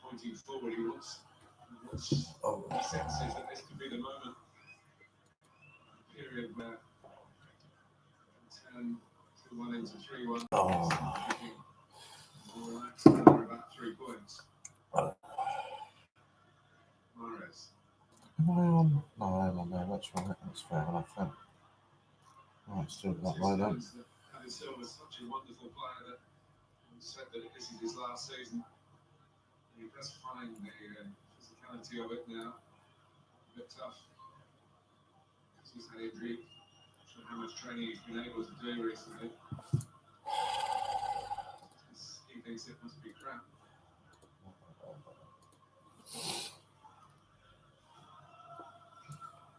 Pointing forward, he wants senses that this could be the moment. Period where 10 to 1 into 3-1. Relaxed under about 3 points. Mahrez. No, I'm on there. That's right. That's fair enough then. Right, still that way then. David Silva's such a wonderful player that said that this is his last season. He does find the physicality of it now a bit tough because he's had injury. Not sure how much training he's been able to do recently. He thinks it must be crap.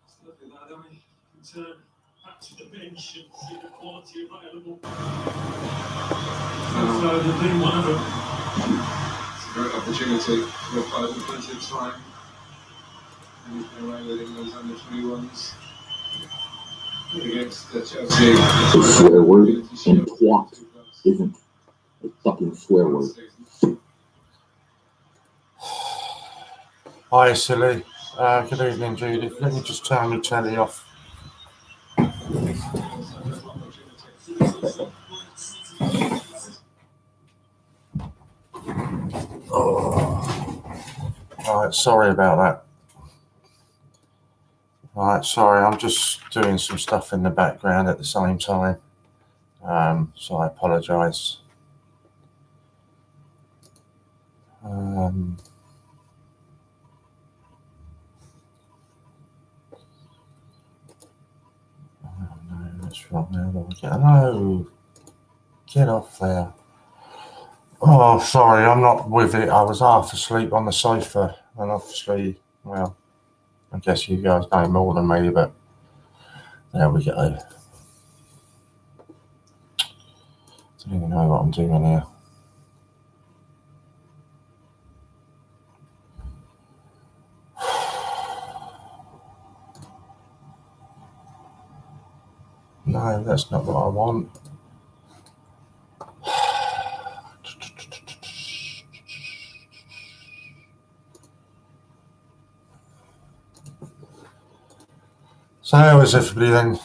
It's lovely that, don't we? You can turn back to the bench and see the quality available. So they're doing one of them. It's a great opportunity for a player with plenty of time. And he's been away with England's under 21s. Against Chelsea. It's a swear word, and twat isn't a fucking swear word. Hi, silly. Good evening, Judith. Let me just turn the telly off. Alright, sorry about that. Alright, sorry, I'm just doing some stuff in the background at the same time. So I apologise. Oh no, that's wrong now. No, get off there. Oh, sorry, I'm not with it. I was half asleep on the sofa, and obviously, well, I guess you guys know more than me, but there we go. Don't even know what I'm doing here. No, that's not what I want. So how is everybody then?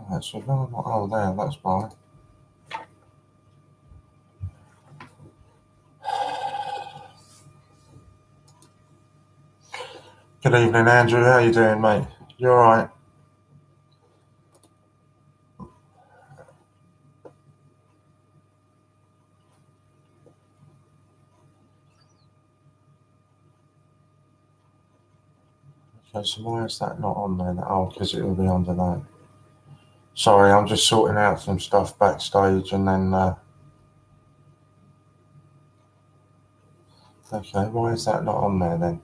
Right, so oh, there, that's fine. Good evening, Andrew. How you doing, mate? You all right? Okay, so why is that not on there? Oh, because it will be under that. Sorry, I'm just sorting out some stuff backstage and then... Okay, why is that not on there then?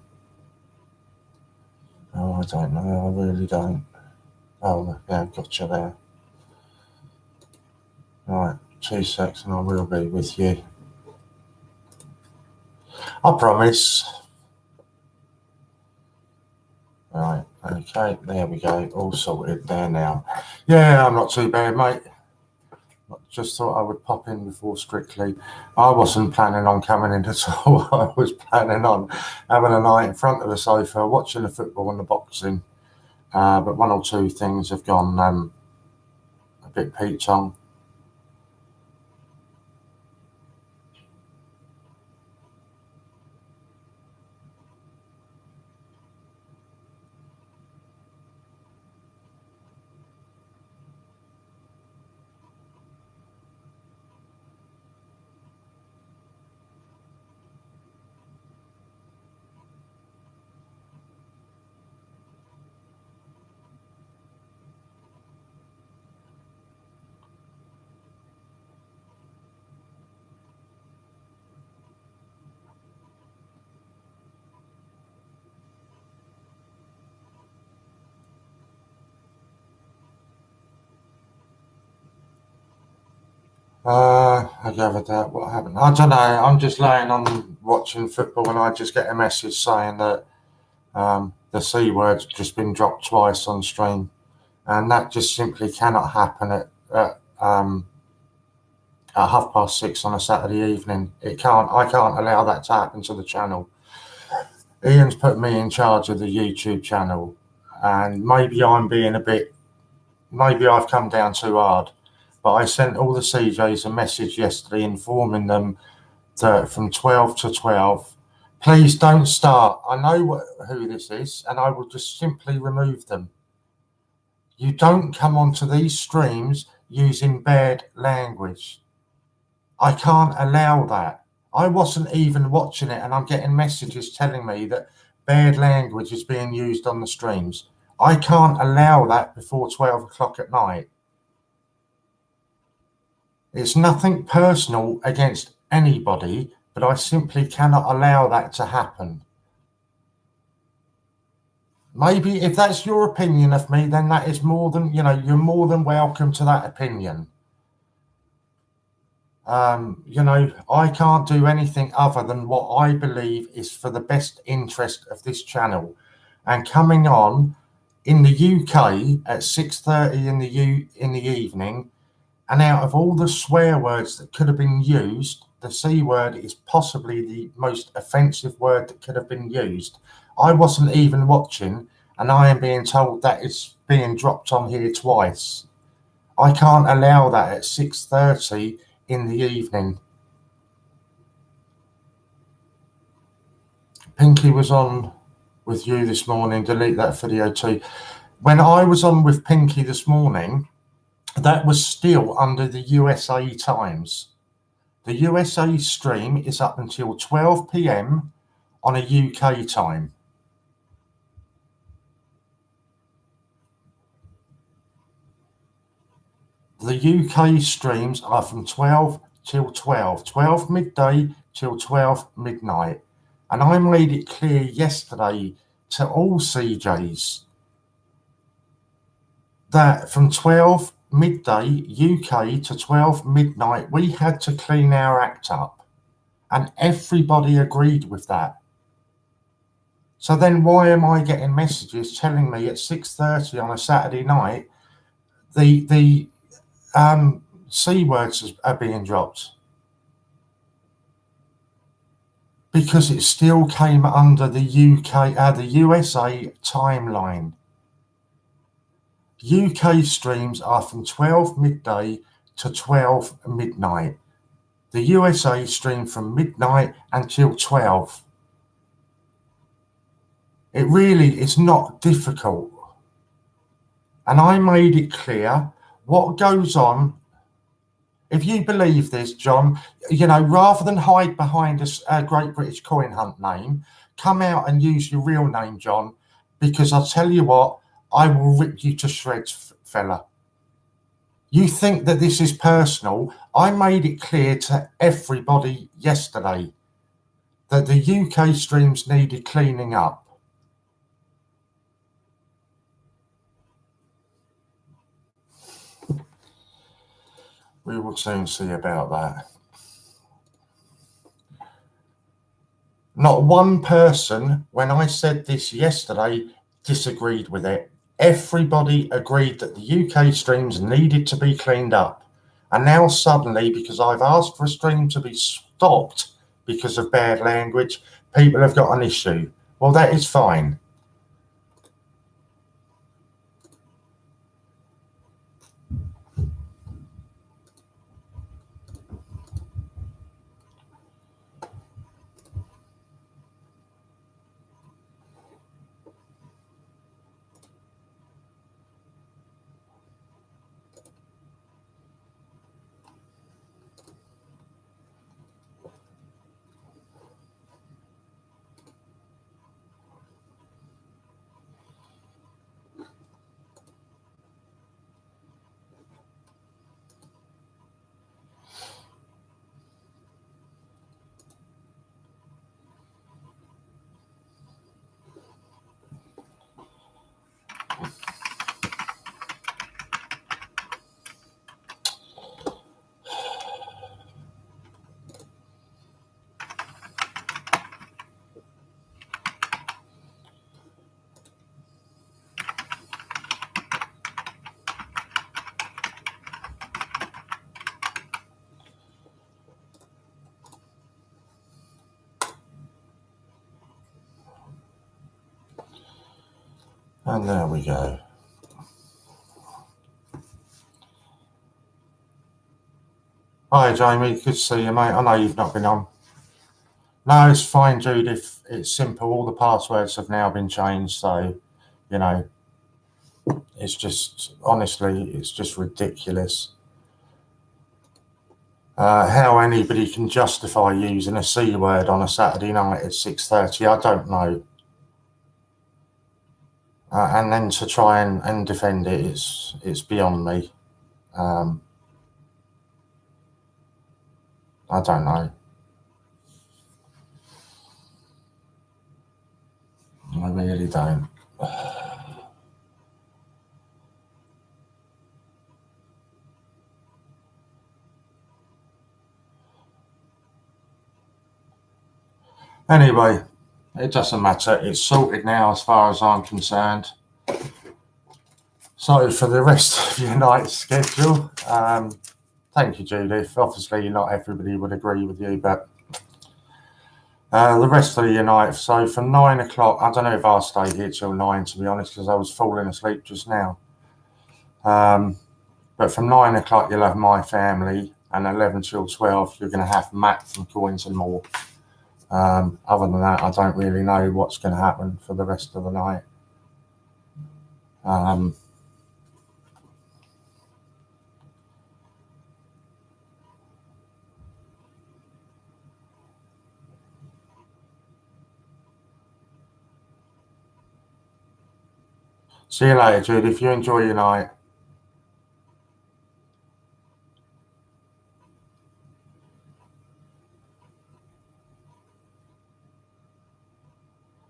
Oh, I don't know. I really don't. Oh, yeah, gotcha there. Right, 2 seconds and I will be with you. I promise. Right, okay, there we go. All sorted there now. Yeah, I'm not too bad, mate. Just thought I would pop in before Strictly. I wasn't planning on coming in at all. I was planning on having a night in front of the sofa, watching the football and the boxing. But 1 or 2 things have gone a bit peach on. I gathered that. What happened? I don't know. I'm just laying on watching football, and I just get a message saying that the C word's just been dropped twice on stream, and that just simply cannot happen at 6:30 on a Saturday evening. It can't. I can't allow that to happen to the channel. Ian's put me in charge of the YouTube channel, and maybe I'm being maybe I've come down too hard, but I sent all the CJs a message yesterday informing them that from 12 to 12, please don't start. I know who this is, and I will just simply remove them. You don't come onto these streams using bad language. I can't allow that. I wasn't even watching it, and I'm getting messages telling me that bad language is being used on the streams. I can't allow that before 12 o'clock at night. It's nothing personal against anybody, but I simply cannot allow that to happen. Maybe if that's your opinion of me, then that is more than, you're more than welcome to that opinion. I can't do anything other than what I believe is for the best interest of this channel. And coming on in the UK at 6:30 in the evening, and out of all the swear words that could have been used, the C word is possibly the most offensive word that could have been used. I wasn't even watching, and I am being told that it's being dropped on here twice. I can't allow that at 6:30 in the evening. Pinky was on with you this morning. Delete that video too. When I was on with Pinky this morning, that was still under the USA times. The USA stream is up until 12 p.m. on a UK time. The UK streams are from 12 till 12 midday till 12 midnight. And I made it clear yesterday to all CJs that from 12 midday UK to 12 midnight, we had to clean our act up. And everybody agreed with that. So then why am I getting messages telling me at 6:30 on a Saturday night the C words are being dropped? Because it still came under the the USA timeline. UK streams are from 12 midday to 12 midnight. The USA stream from midnight until 12. It really is not difficult. And I made it clear what goes on. If you believe this, John, rather than hide behind a Great British Coin Hunt name, come out and use your real name, John, because I'll tell you what, I will rip you to shreds, fella. You think that this is personal. I made it clear to everybody yesterday that the UK streams needed cleaning up. We will soon see about that. Not one person, when I said this yesterday, disagreed with it. Everybody agreed that the UK streams needed to be cleaned up. And now suddenly, because I've asked for a stream to be stopped because of bad language, people have got an issue. Well, that is fine. And there we go. Hi, Jamie. Good to see you, mate. I know you've not been on. No, it's fine, Judith. It's simple. All the passwords have now been changed. So, you know, it's just, honestly, it's just ridiculous. How anybody can justify using a C word on a Saturday night at 6:30, I don't know. And then to try and defend it, it's beyond me. I don't know. I really don't. Anyway, it doesn't matter. It's sorted now as far as I'm concerned. So for the rest of your night's schedule, thank you, Judith. Obviously, not everybody would agree with you, but the rest of your night. So from 9 o'clock, I don't know if I'll stay here till 9, to be honest, because I was falling asleep just now. But from 9 o'clock, you'll have My Family, and 11 till 12, you're going to have Matt from Coins and More. Other than that, I don't really know what's going to happen for the rest of the night. See you later, Judith. You enjoy your night.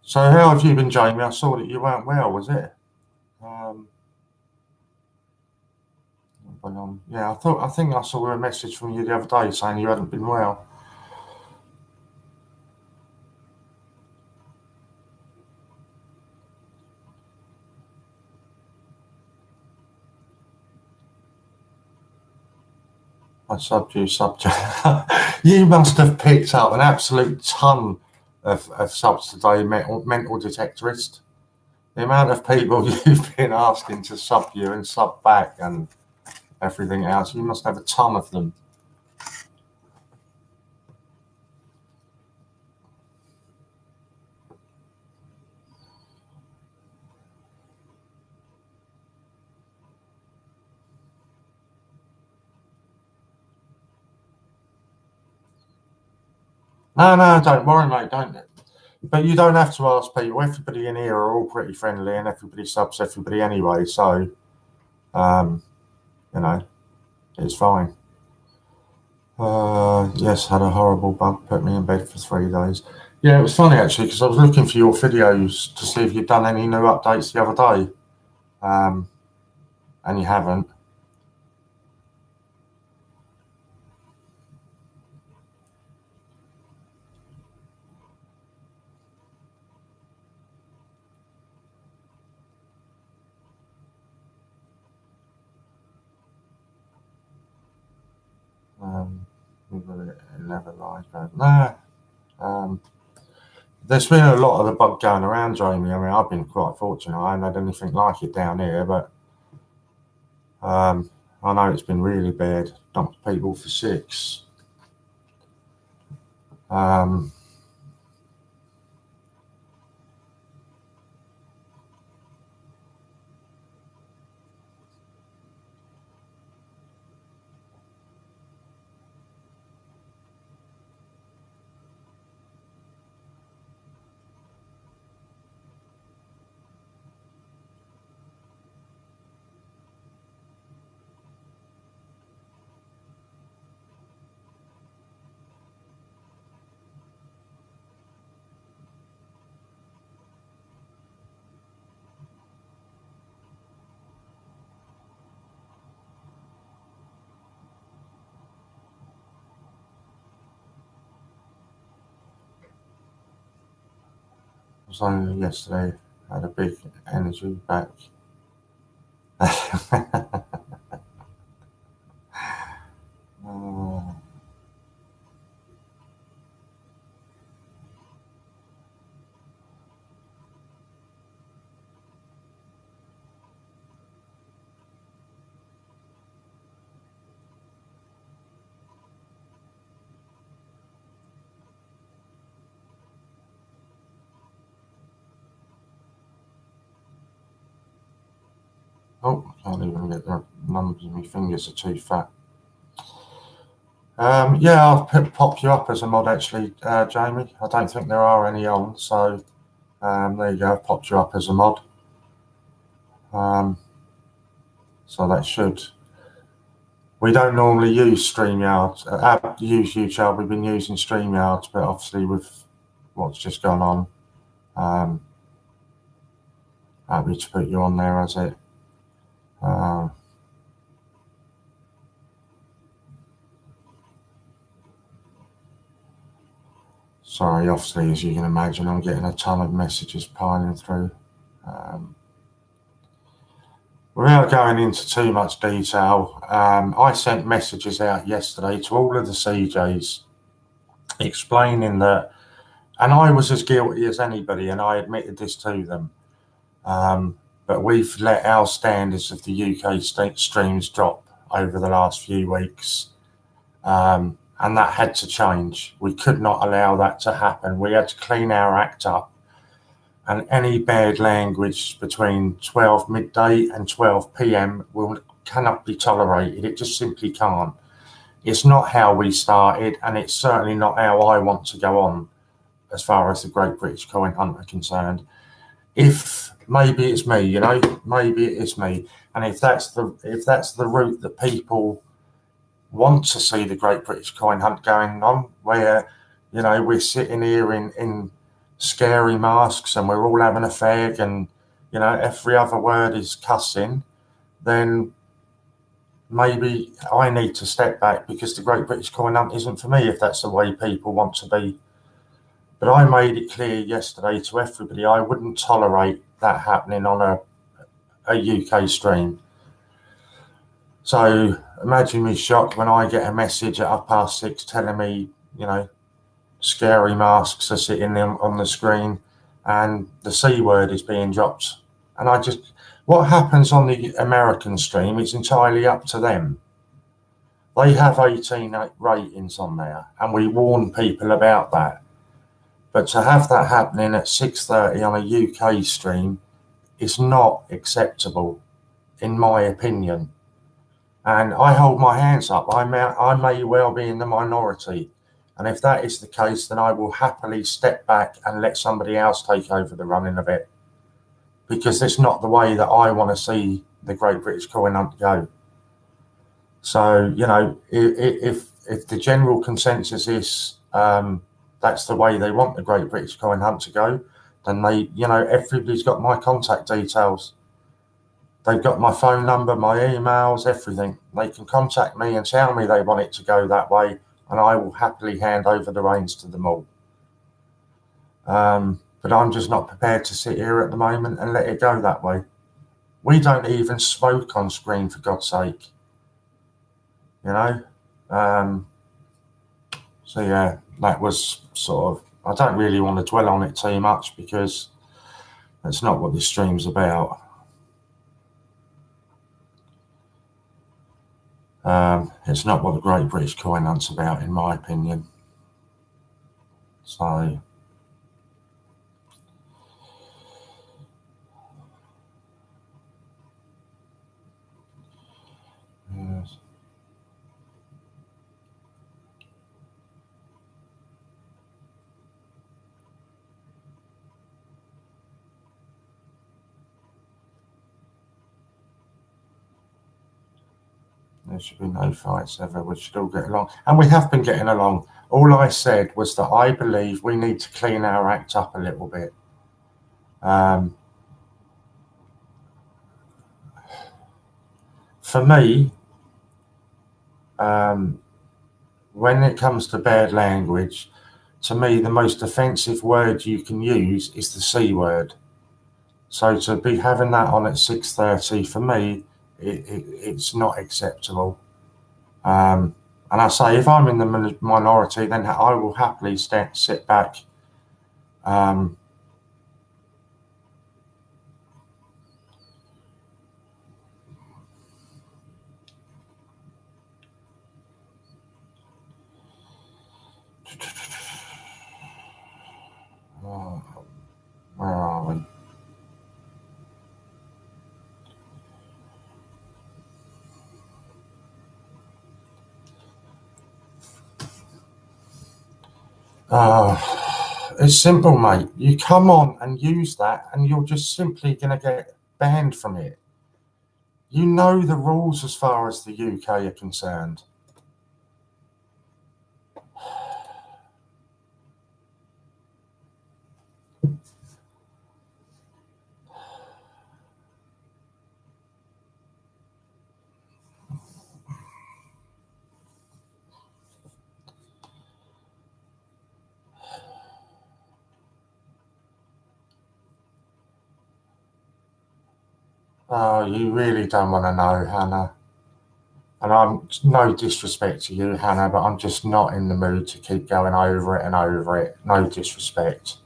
So how have you been, Jamie? I saw that you weren't well, was it? Yeah, I think I saw a message from you the other day saying you hadn't been well. I subbed you, You must have picked up an absolute ton of subs today, mental detectorist. The amount of people you've been asking to sub you and sub back and everything else, you must have a ton of them. No, don't worry, mate, don't. But you don't have to ask people. Everybody in here are all pretty friendly and everybody subs everybody anyway. So, you know, it's fine. Yes, had a horrible bug, put me in bed for 3 days. Yeah, it was funny actually, because I was looking for your videos to see if you'd done any new updates the other day. And you haven't. Never like that. No. There's been a lot of the bug going around, Jamie. I mean, I've been quite fortunate. I haven't had anything like it down here, but I know it's been really bad. Dumped people for 6. was only yesterday. Had a big energy back. Can't even get the numbers. My fingers are too fat. Yeah, I'll pop you up as a mod actually, Jamie. I don't think there are any on, so there you go. I've popped you up as a mod. So that should. We don't normally use StreamYard. Use YouTube. We've been using StreamYard, but obviously with what's just gone on, happy to put you on there as it. Sorry, obviously, as you can imagine, I'm getting a ton of messages piling through. Without going into too much detail, I sent messages out yesterday to all of the CJs explaining that, and I was as guilty as anybody, and I admitted this to them, but we've let our standards of the UK streams drop over the last few weeks, and that had to change. We could not allow that to happen. We had to clean our act up. And any bad language between 12 midday and 12 p.m. cannot be tolerated. It just simply can't. It's not how we started, and it's certainly not how I want to go on as far as the Great British Coin Hunt are concerned. If maybe it's me, you know, maybe it's me, and if that's the route that people want to see the Great British Coin Hunt going on, where, you know, we're sitting here in scary masks and we're all having a fag and, you know, every other word is cussing, then maybe I need to step back, because the Great British Coin Hunt isn't for me if that's the way people want to be. But I made it clear yesterday to everybody I wouldn't tolerate that happening on a UK stream. So imagine me shocked when I get a message at 6:30 telling me, you know, scary masks are sitting on the screen and the C word is being dropped. And what happens on the American stream is entirely up to them. They have 18 ratings on there, and we warn people about that. But to have that happening at 6:30 on a UK stream is not acceptable, in my opinion. And I hold my hands up. I may well be in the minority. And if that is the case, then I will happily step back and let somebody else take over the running of it, because it's not the way that I want to see the Great British Coin Hunt go. So, you know, if the general consensus is that's the way they want the Great British Coin Hunt to go, then everybody's got my contact details. They've got my phone number, my emails, everything. They can contact me and tell me they want it to go that way, and I will happily hand over the reins to them all. But I'm just not prepared to sit here at the moment and let it go that way. We don't even smoke on screen, for God's sake. You know? So yeah, that was sort of, I don't really want to dwell on it too much, because that's not what this stream's about. It's not what the Great British Coin Hunt's about, in my opinion. So yes. There should be no fights ever. We should all get along. And we have been getting along. All I said was that I believe we need to clean our act up a little bit. For me, when it comes to bad language, to me, the most offensive word you can use is the C word. So to be having that on at 6:30, for me, it's not acceptable. And I say, if I'm in the minority, then I will happily sit back. Where are we? It's simple, mate. You come on and use that, and you're just simply going to get banned from it. You know the rules as far as the UK are concerned. Oh, you really don't want to know, Hannah. And I'm no disrespect to you, Hannah, but I'm just not in the mood to keep going over it and over it. No disrespect.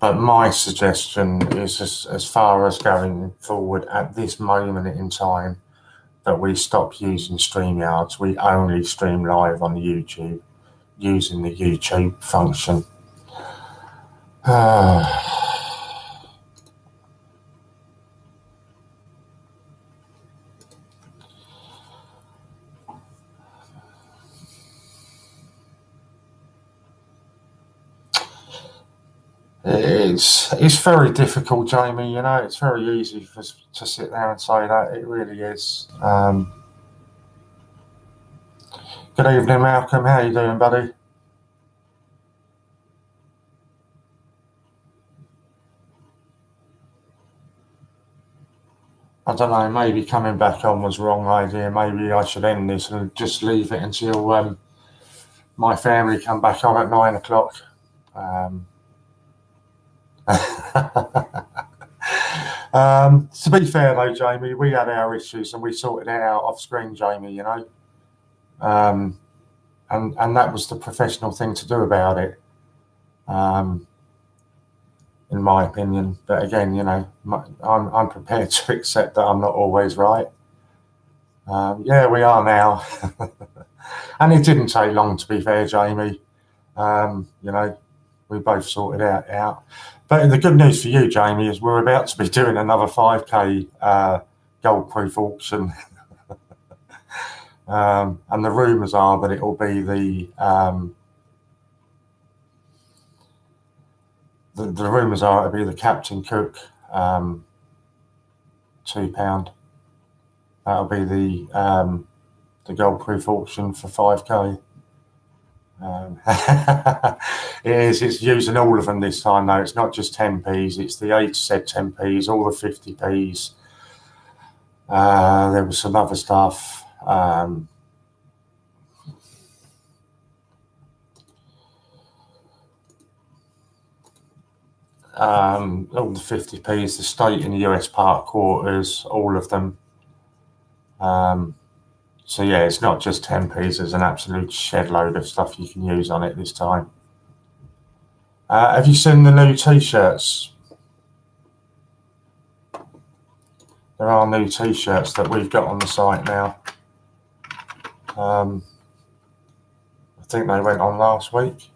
But my suggestion is, as far as going forward at this moment in time, that we stop using StreamYards. We only stream live on YouTube using the YouTube function. It's very difficult, Jamie. You know, it's very easy to sit there and say that. It really is. Good evening, Malcolm. How you doing, buddy? I don't know, maybe coming back on was the wrong idea. Maybe I should end this and just leave it until my family come back on at 9 o'clock. To be fair though, Jamie, we had our issues and we sorted it out off screen, Jamie, you know. And that was the professional thing to do about it. In my opinion, but again, you know, I'm prepared to accept that I'm not always right. Yeah, we are now, and it didn't take long, to be fair, Jamie. You know, we both sorted it out. But the good news for you, Jamie, is we're about to be doing another 5K gold-proof auction, and the rumours are that it will be the rumours are it'll be the Captain Cook £2. That'll be the gold-proof auction for 5K. It's using all of them this time though. It's not just 10p's, it's the 8 said 10p's, all the 50p's. There was some other stuff. All the 50p's, the state and the US park quarters, all of them. So yeah, it's not just 10p's, there's an absolute shed load of stuff you can use on it this time. Have you seen the new t-shirts? There are new t-shirts that we've got on the site now. I think they went on last week.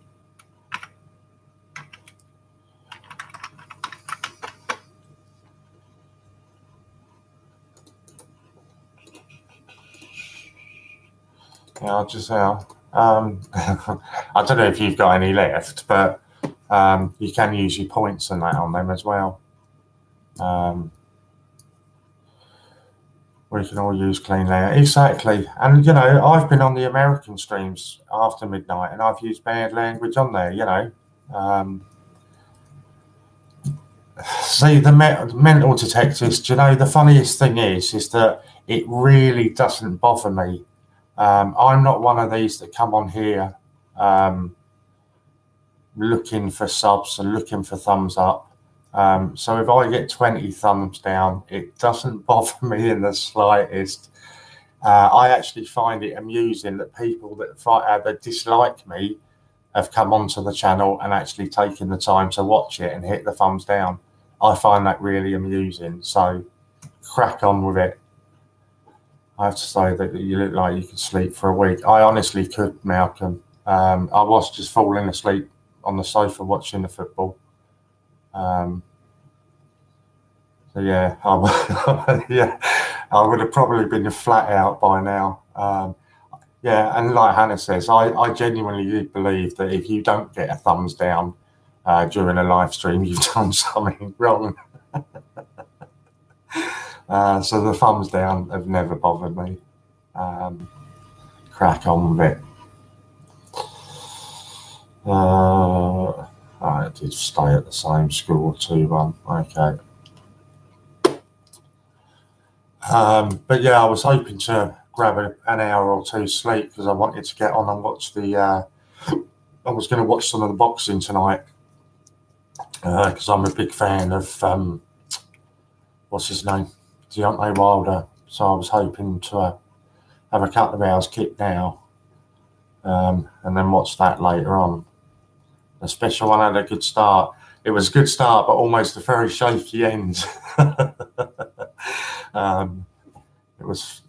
Yeah, I'll just I don't know if you've got any left, but you can use your points and that on them as well. We can all use clean layer. Exactly. And, you know, I've been on the American streams after midnight and I've used bad language on there, you know. See, the mental detectives, you know, the funniest thing is that it really doesn't bother me. I'm not one of these that come on here looking for subs and looking for thumbs up. So if I get 20 thumbs down, it doesn't bother me in the slightest. I actually find it amusing that people that dislike me have come onto the channel and actually taken the time to watch it and hit the thumbs down. I find that really amusing. So crack on with it. I have to say that you look like you could sleep for a week. I honestly could, Malcolm. I was just falling asleep on the sofa watching the football. So yeah, yeah, I would have probably been flat out by now. Yeah, and like Hannah says, I genuinely believe that if you don't get a thumbs down during a live stream, you've done something wrong. So the thumbs down have never bothered me. Crack on with it. I did stay at the same school 2-1. Okay. But yeah, I was hoping to grab an hour or two sleep because I wanted to get on and watch the. I was going to watch some of the boxing tonight because I'm a big fan of what's his name, Deontay Wilder. So I was hoping to have a couple of hours kick now, and then watch that later on. The special one had a good start. It was a good start, but almost a very shaky end. It was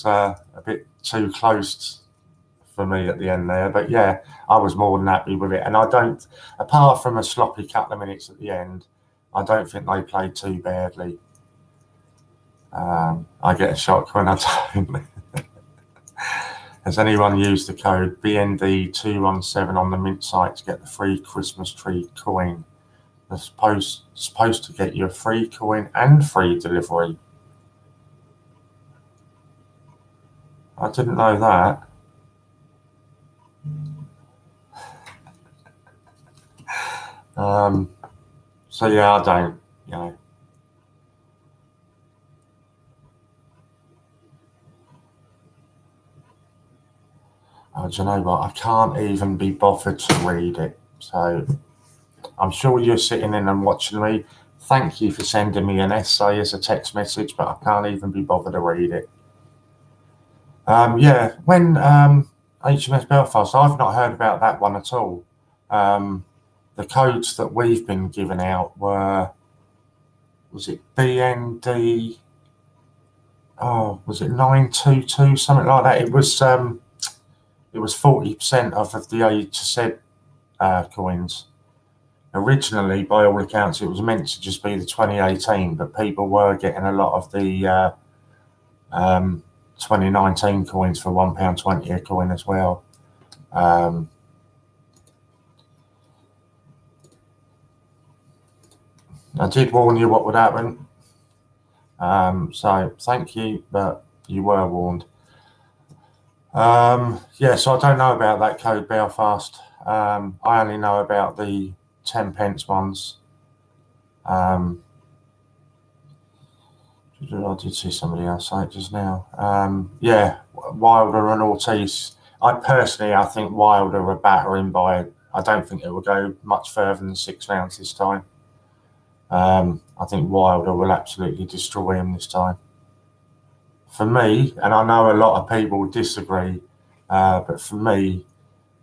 a bit too close for me at the end there, but yeah, I was more than happy with it. And I don't, apart from a sloppy couple of minutes at the end, I don't think they played too badly. I get a shock when I don't. Has anyone used the code BND217 on the Mint site to get the free Christmas tree coin? They're supposed to get you a free coin and free delivery. I didn't know that. So yeah, I don't, you know. Oh, do you know what? I can't even be bothered to read it. So I'm sure you're sitting in and watching me. Thank you for sending me an essay as a text message, but I can't even be bothered to read it. Yeah, when HMS Belfast, I've not heard about that one at all. The codes that we've been giving out were, was it BND? Oh, was it 922, something like that? It was 40% off of the A to Z coins. Originally, by all accounts, it was meant to just be the 2018, but people were getting a lot of the 2019 coins for £1.20 a coin as well. I did warn you what would happen. So thank you, but you were warned. Yeah, so I don't know about that code Belfast. I only know about the 10p ones. I did see somebody else say it just now. Yeah, Wilder and Ortiz. I think Wilder are battering by. I don't think it will go much further than 6 rounds this time. I think Wilder will absolutely destroy him this time. For me, and I know a lot of people disagree, but for me,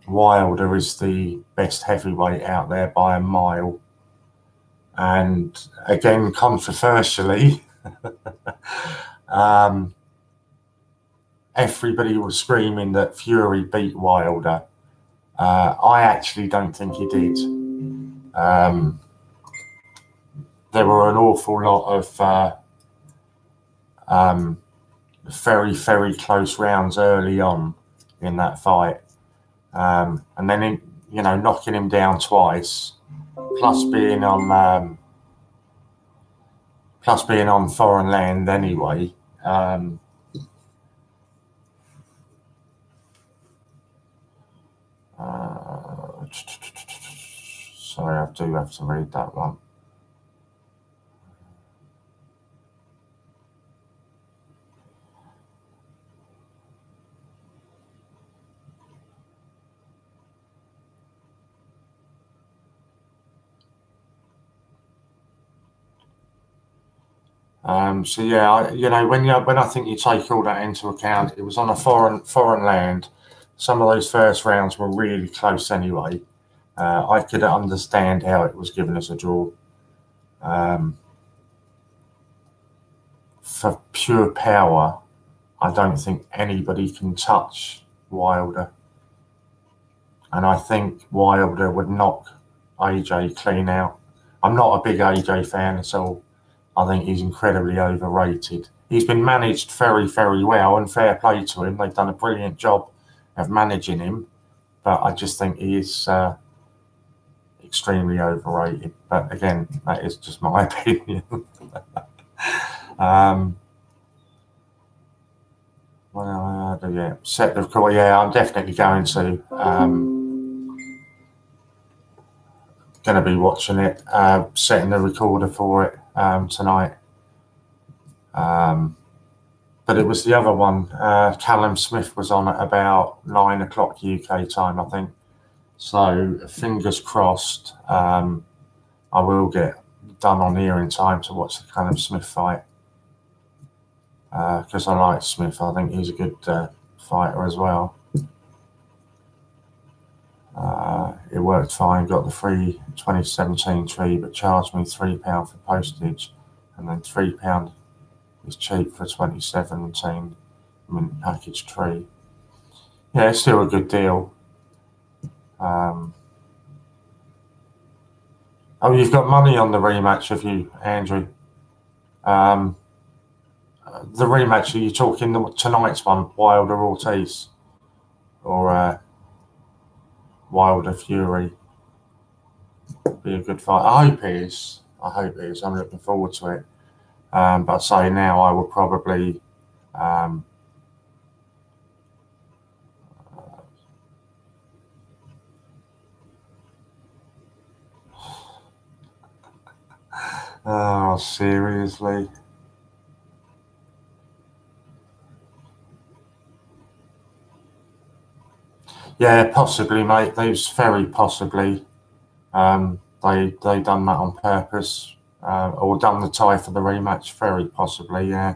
Wilder is the best heavyweight out there by a mile. And again, controversially, everybody was screaming that Fury beat Wilder. I actually don't think he did. There were an awful lot of very, very close rounds early on in that fight. And then, knocking him down twice, plus being on foreign land anyway. Sorry, I do have to read that one. So yeah, when I think you take all that into account, it was on a foreign land. Some of those first rounds were really close anyway. I could understand how it was given as a draw. For pure power, I don't think anybody can touch Wilder. and I think Wilder would knock AJ clean out. I'm not a big AJ fan at all. I think he's incredibly overrated. He's been managed very, very well, and fair play to him. They've done a brilliant job of managing him, but I just think he is extremely overrated. But again, that is just my opinion. Well, yeah, set of course. Yeah, I'm definitely going to. Going to be watching it. Setting the recorder for it tonight. But it was the other one. Callum Smith was on at about 9 o'clock UK time, I think. So fingers crossed. I will get done on here in time to watch the Callum Smith fight. Because I like Smith. I think he's a good fighter as well. It worked fine, got the free 2017 tree, but charged me £3 for postage, and then £3 is cheap for 2017 mint package tree. Yeah, it's still a good deal. Oh, you've got money on the rematch, have you, Andrew? The rematch, are you talking tonight's one, Wilder Ortiz, or Wilder Fury? Be a good fight. I hope it is. I'm looking forward to it. But I'd say now I will probably oh, seriously? Yeah, possibly, mate. Those very possibly. They done that on purpose, or done the tie for the rematch. Very possibly, yeah.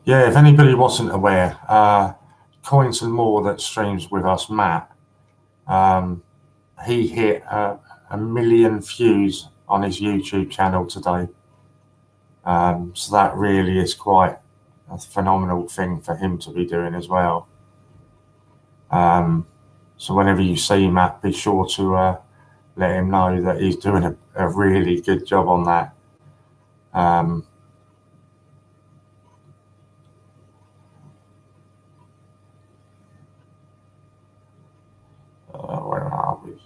Yeah, if anybody wasn't aware, Coins and More that streams with us, Matt, he hit 1 million views on his YouTube channel today. So that really is quite a phenomenal thing for him to be doing as well. So whenever you see Matt, be sure to let him know that he's doing a really good job on that. Where are we?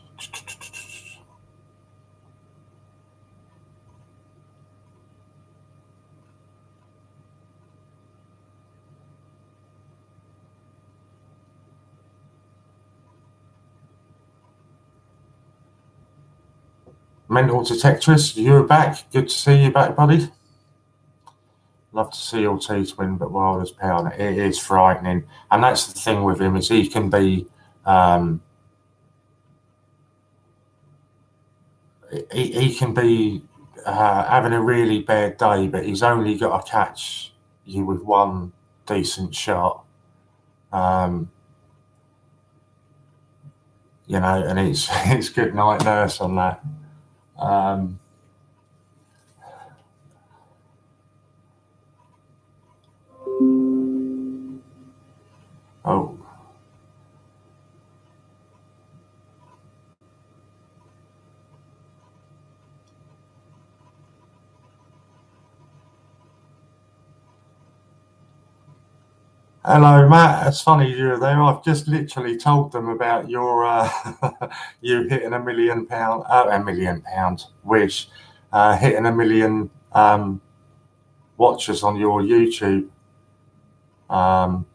Mental Detectress, you're back. Good to see you back, buddy. Love to see Ortiz win, but Wilder's power, it is frightening. And that's the thing with him, is he can be he can be having a really bad day, but he's only got to catch you with one decent shot. You know, and it's good night nurse on that. Oh. Hello, Matt. It's funny you're there. I've just literally told them about your you hitting £1 million, £1 million wish, hitting 1 million watchers on your YouTube. So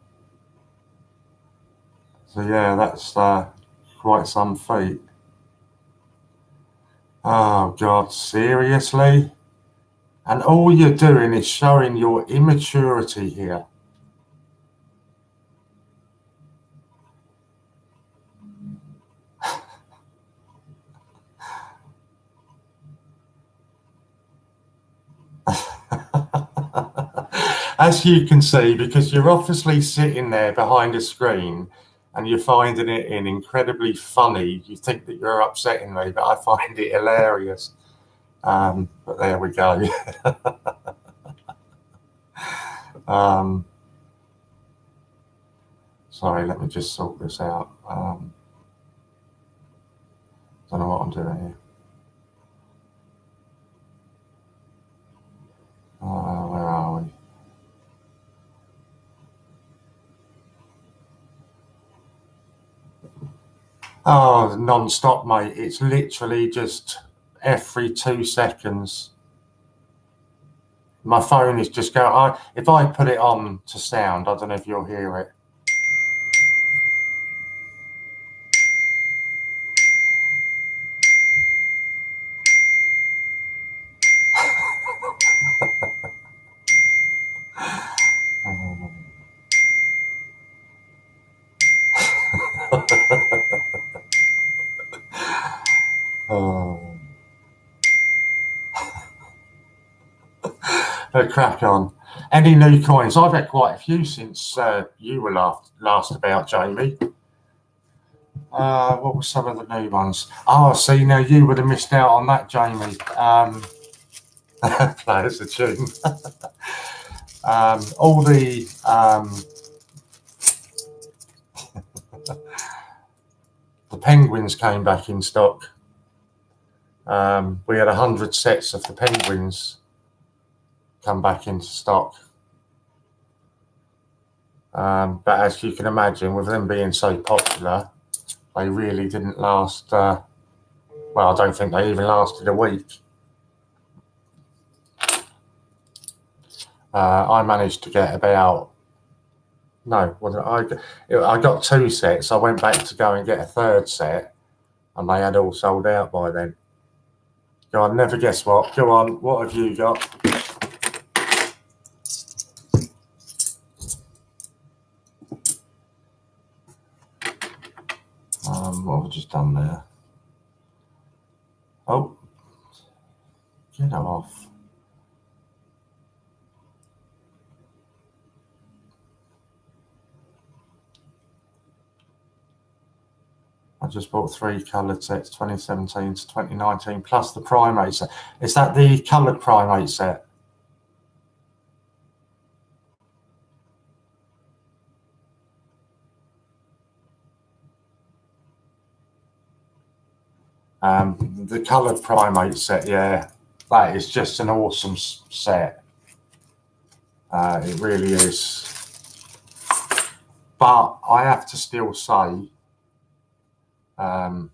yeah, that's quite some feat. Oh God, seriously? And all you're doing is showing your immaturity here. As you can see, because you're obviously sitting there behind a screen and you're finding it incredibly funny. You think that you're upsetting me, but I find it hilarious. But there we go. Sorry, let me just sort this out. Don't know what I'm doing here. Where are we? Oh, non-stop, mate. It's literally just every 2 seconds. My phone is just going. If I put it on to sound, I don't know if you'll hear it. Crack on. Any new coins? I've had quite a few since you were last about, Jamie. What were some of the new ones? Oh, see, now you would have missed out on that, Jamie. Play us a tune. All the the penguins came back in stock. We had 100 sets of the penguins come back into stock. But as you can imagine, with them being so popular, they really didn't last. Well, I don't think they even lasted a week. I managed to get about. No, I got 2 sets. I went back to go and get a 3rd set, and they had all sold out by then. Go on, never guess what. Go on, what have you got? What have I just done there? Oh, get off. I just bought 3 coloured sets, 2017 to 2019, plus the primate set. Is that the coloured primate set? The coloured primate set, yeah, that is just an awesome set. It really is. But I have to still say, I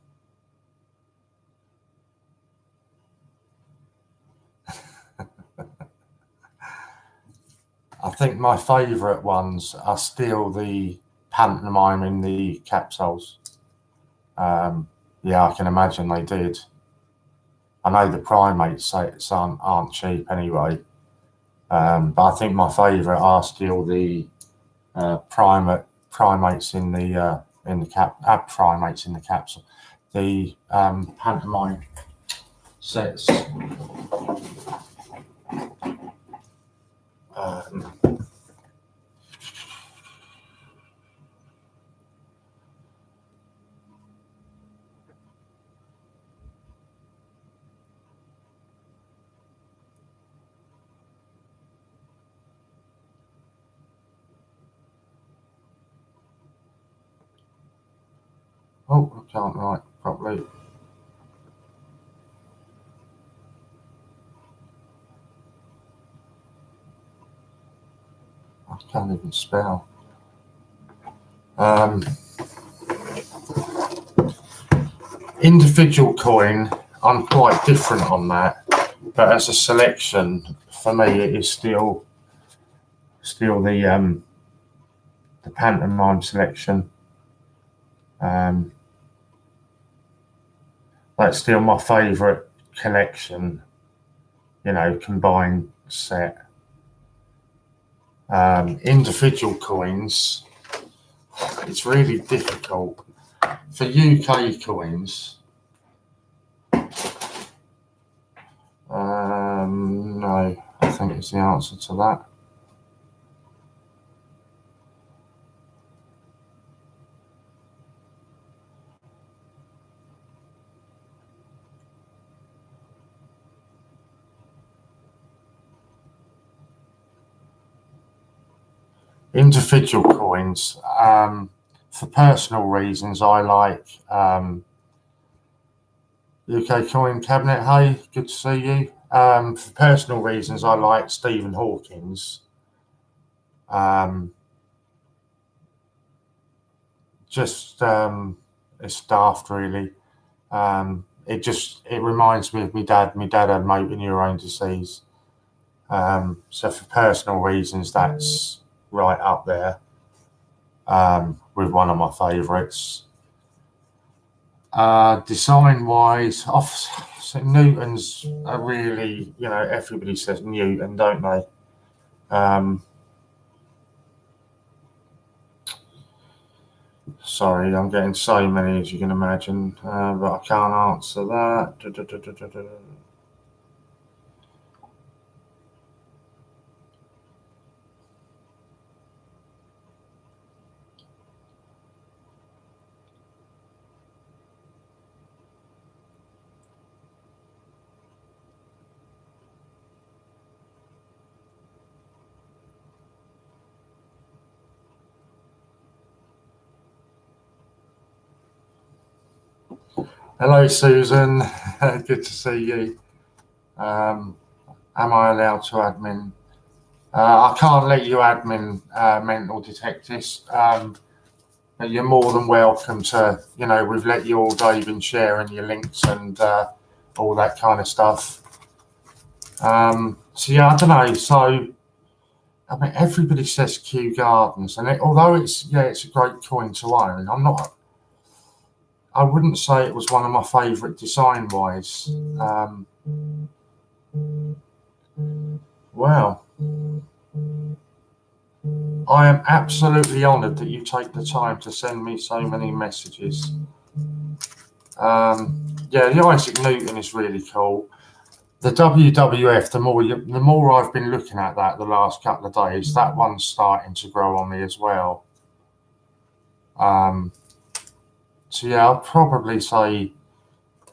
think my favourite ones are still the pantomime in the capsules. Yeah, I can imagine they did. I know the primate sets aren't cheap anyway, but I think my favourite are still the primates in the primates in the capsule. The pantomime sets. Oh, I can't write properly. I can't even spell. Individual coin, I'm quite different on that, but as a selection, for me, it is still the pantomime selection. That's still my favourite collection, you know, combined set. Individual coins, it's really difficult. For UK coins, no, I think it's the answer to that. individual coins. For personal reasons, I like UK Coin Cabinet. Hey, good to see you. For personal reasons, I like Stephen Hawking's. It's daft, really. It reminds me of my dad. My dad had motor neurone disease. So for personal reasons, that's right up there with one of my favourites. Design wise, so Newtons are really, everybody says Newton, don't they? Sorry, I'm getting so many, as you can imagine, but I can't answer that. Hello, Susan. Good to see you. Am I allowed to admin? I can't let you admin mental detectives, but you're more than welcome to. We've let you all go in sharing your links and all that kind of stuff. So yeah, I don't know. So I mean, everybody says Kew Gardens, and although it's a great coin to own, I wouldn't say it was one of my favourite design-wise. Well, I am absolutely honoured that you take the time to send me so many messages. Yeah, the Isaac Newton is really cool. The WWF, the more I've been looking at that the last couple of days, that one's starting to grow on me as well. So yeah, I'll probably say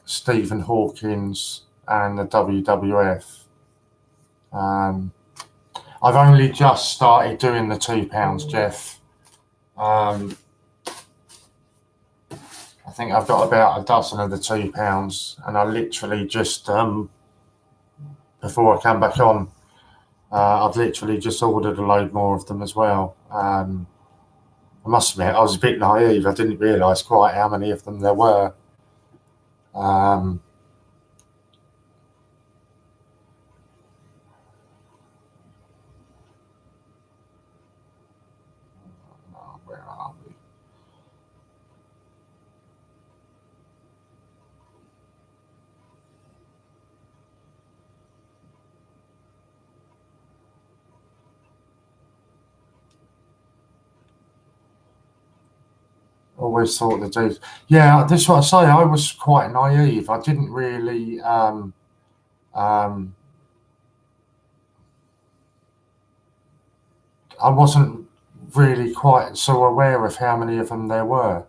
Stephen Hawking's and the WWF. I've only just started doing the £2, Jeff. I think I've got about a dozen of the £2, and I literally just before I come back on, I've literally just ordered a load more of them as well. I must admit, I was a bit naive. I didn't realise quite how many of them there were. Where are we? Always thought the days. Yeah, this is what I say. I was quite naive. I didn't really. I wasn't really quite so aware of how many of them there were.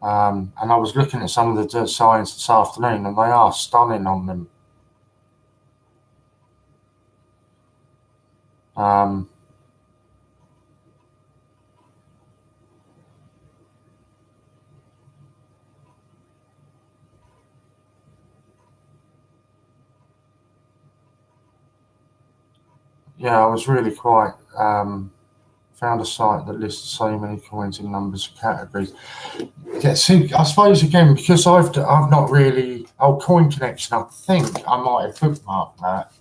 And I was looking at some of the designs this afternoon, and they are stunning on them. Yeah, I was really quite. Found a site that lists so many coins in numbers of categories. Yeah, see, I suppose again because I've not really. Coin Connection. I think I might have bookmarked that.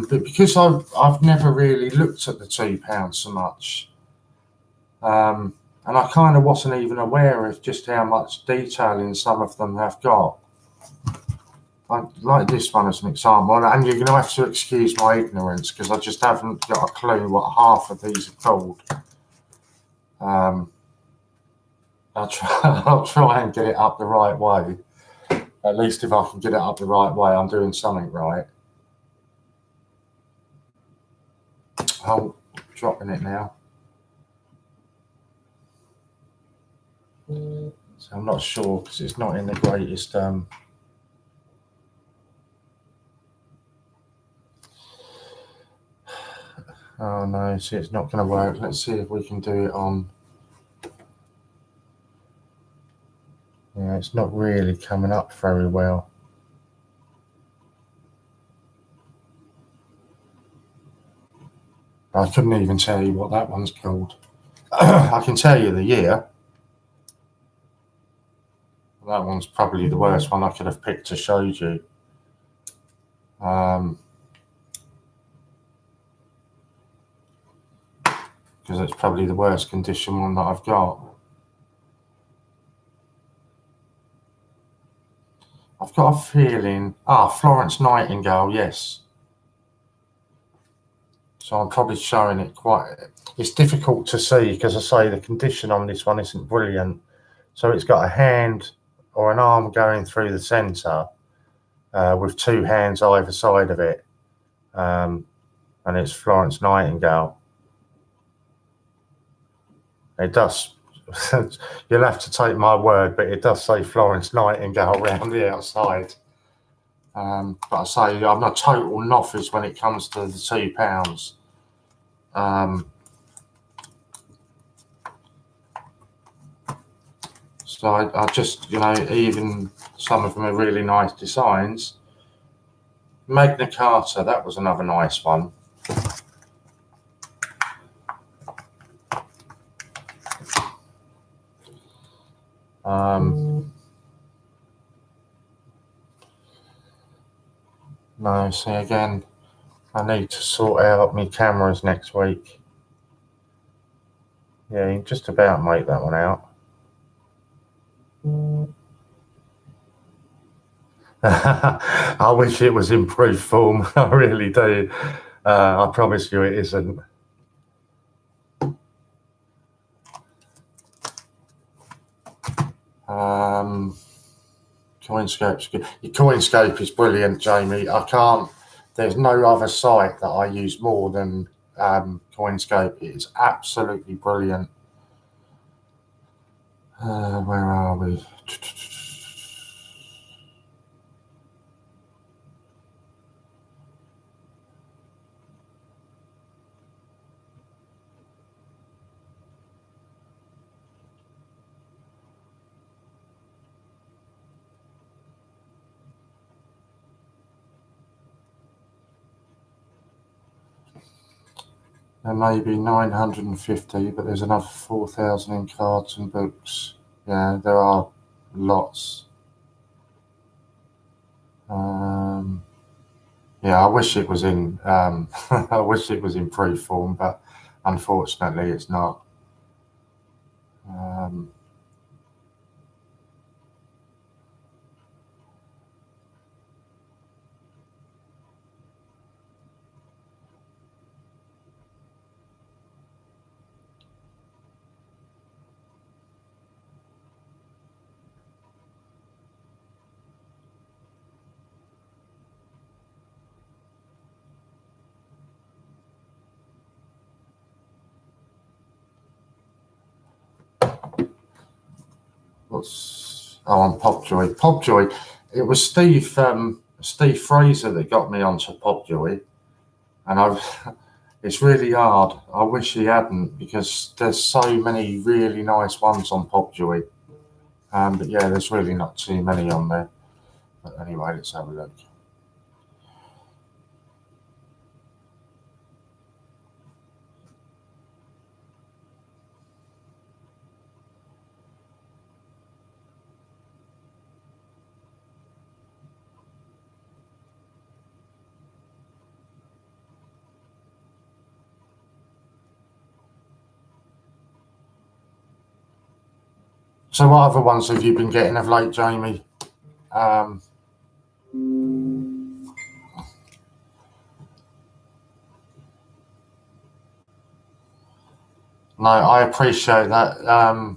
But because I've never really looked at the £2 so much, and I kind of wasn't even aware of just how much detailing some of them have got. Like this one as an example, and you're going to have to excuse my ignorance because I just haven't got a clue what half of these are called. I'll try and get it up the right way. At least if I can get it up the right way, I'm doing something right. Oh, dropping it now. So I'm not sure because it's not in the greatest. Oh no, see, it's not going to work. Let's see if we can do it on. Yeah, it's not really coming up very well. I couldn't even tell you what that one's called. I can tell you the year. That one's probably the worst one I could have picked to show you. Because it's probably the worst condition one that I've got. I've got a feeling, Florence Nightingale, yes. So I'm probably showing it quite, it's difficult to see because I say the condition on this one isn't brilliant. So it's got a hand or an arm going through the centre with two hands either side of it. And it's Florence Nightingale. It does, you'll have to take my word, but it does say Florence Nightingale around the outside. But I say I'm a total novice when it comes to the £2. So I just, you know, even some of them are really nice designs. Magna Carta, that was another nice one. No, see again, I need to sort out my cameras next week. Yeah, you can just about make that one out. I wish it was improved form. I really do. I promise you it isn't. Coinscope's good. Your Coinscope is brilliant, Jamie. I can't. There's no other site that I use more than Coinscope. It's absolutely brilliant. Where are we? There may be 950, but there's another 4,000 in cards and books. Yeah, there are lots. Yeah, I wish it was in. I wish it was in proof form, but unfortunately, it's not. On Popjoy. Popjoy, it was Steve Fraser that got me onto Popjoy, and it's really hard. I wish he hadn't, because there's so many really nice ones on Popjoy. But yeah, there's really not too many on there. But anyway, let's have a look. So what other ones have you been getting of late, Jamie? No, I appreciate that.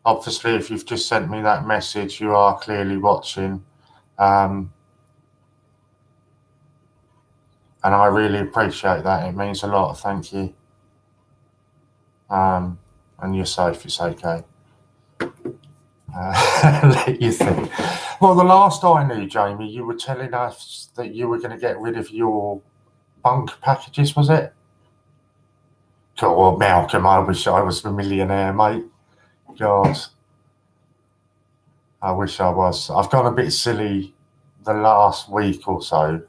Obviously, if you've just sent me that message, you are clearly watching. And I really appreciate that. It means a lot. Thank you. And you're safe. It's okay. Let you think. Well, the last I knew, Jamie, you were telling us that you were going to get rid of your bunk packages, was it? God, Malcolm, I wish I was a millionaire, mate. God, I wish I was. I've gone a bit silly the last week or so.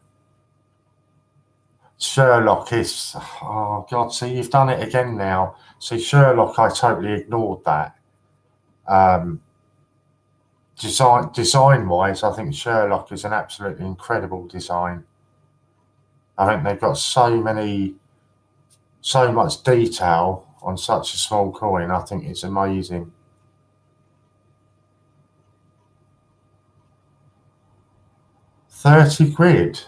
Sherlock is, oh God, see, you've done it again now. See, Sherlock, I totally ignored that. Design-wise, I think Sherlock is an absolutely incredible design. I think they've got so much detail on such a small coin. I think it's amazing. £30.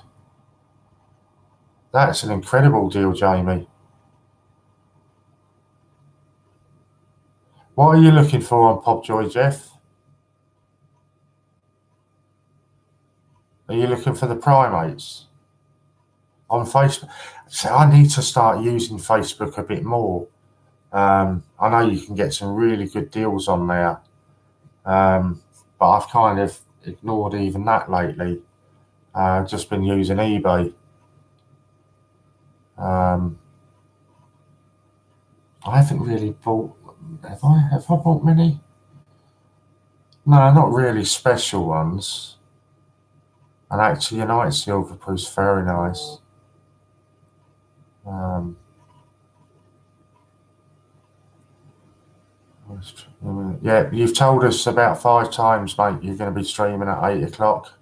That's an incredible deal, Jamie. What are you looking for on Popjoy, Jeff? Are you looking for the primates? On Facebook? So I need to start using Facebook a bit more. I know you can get some really good deals on there, but I've kind of ignored even that lately. Just been using eBay. I haven't really bought. Have I bought many? No, not really special ones. And actually, United Silver Proof's very nice. Yeah, you've told us about 5 times, mate, you're going to be streaming at 8 o'clock.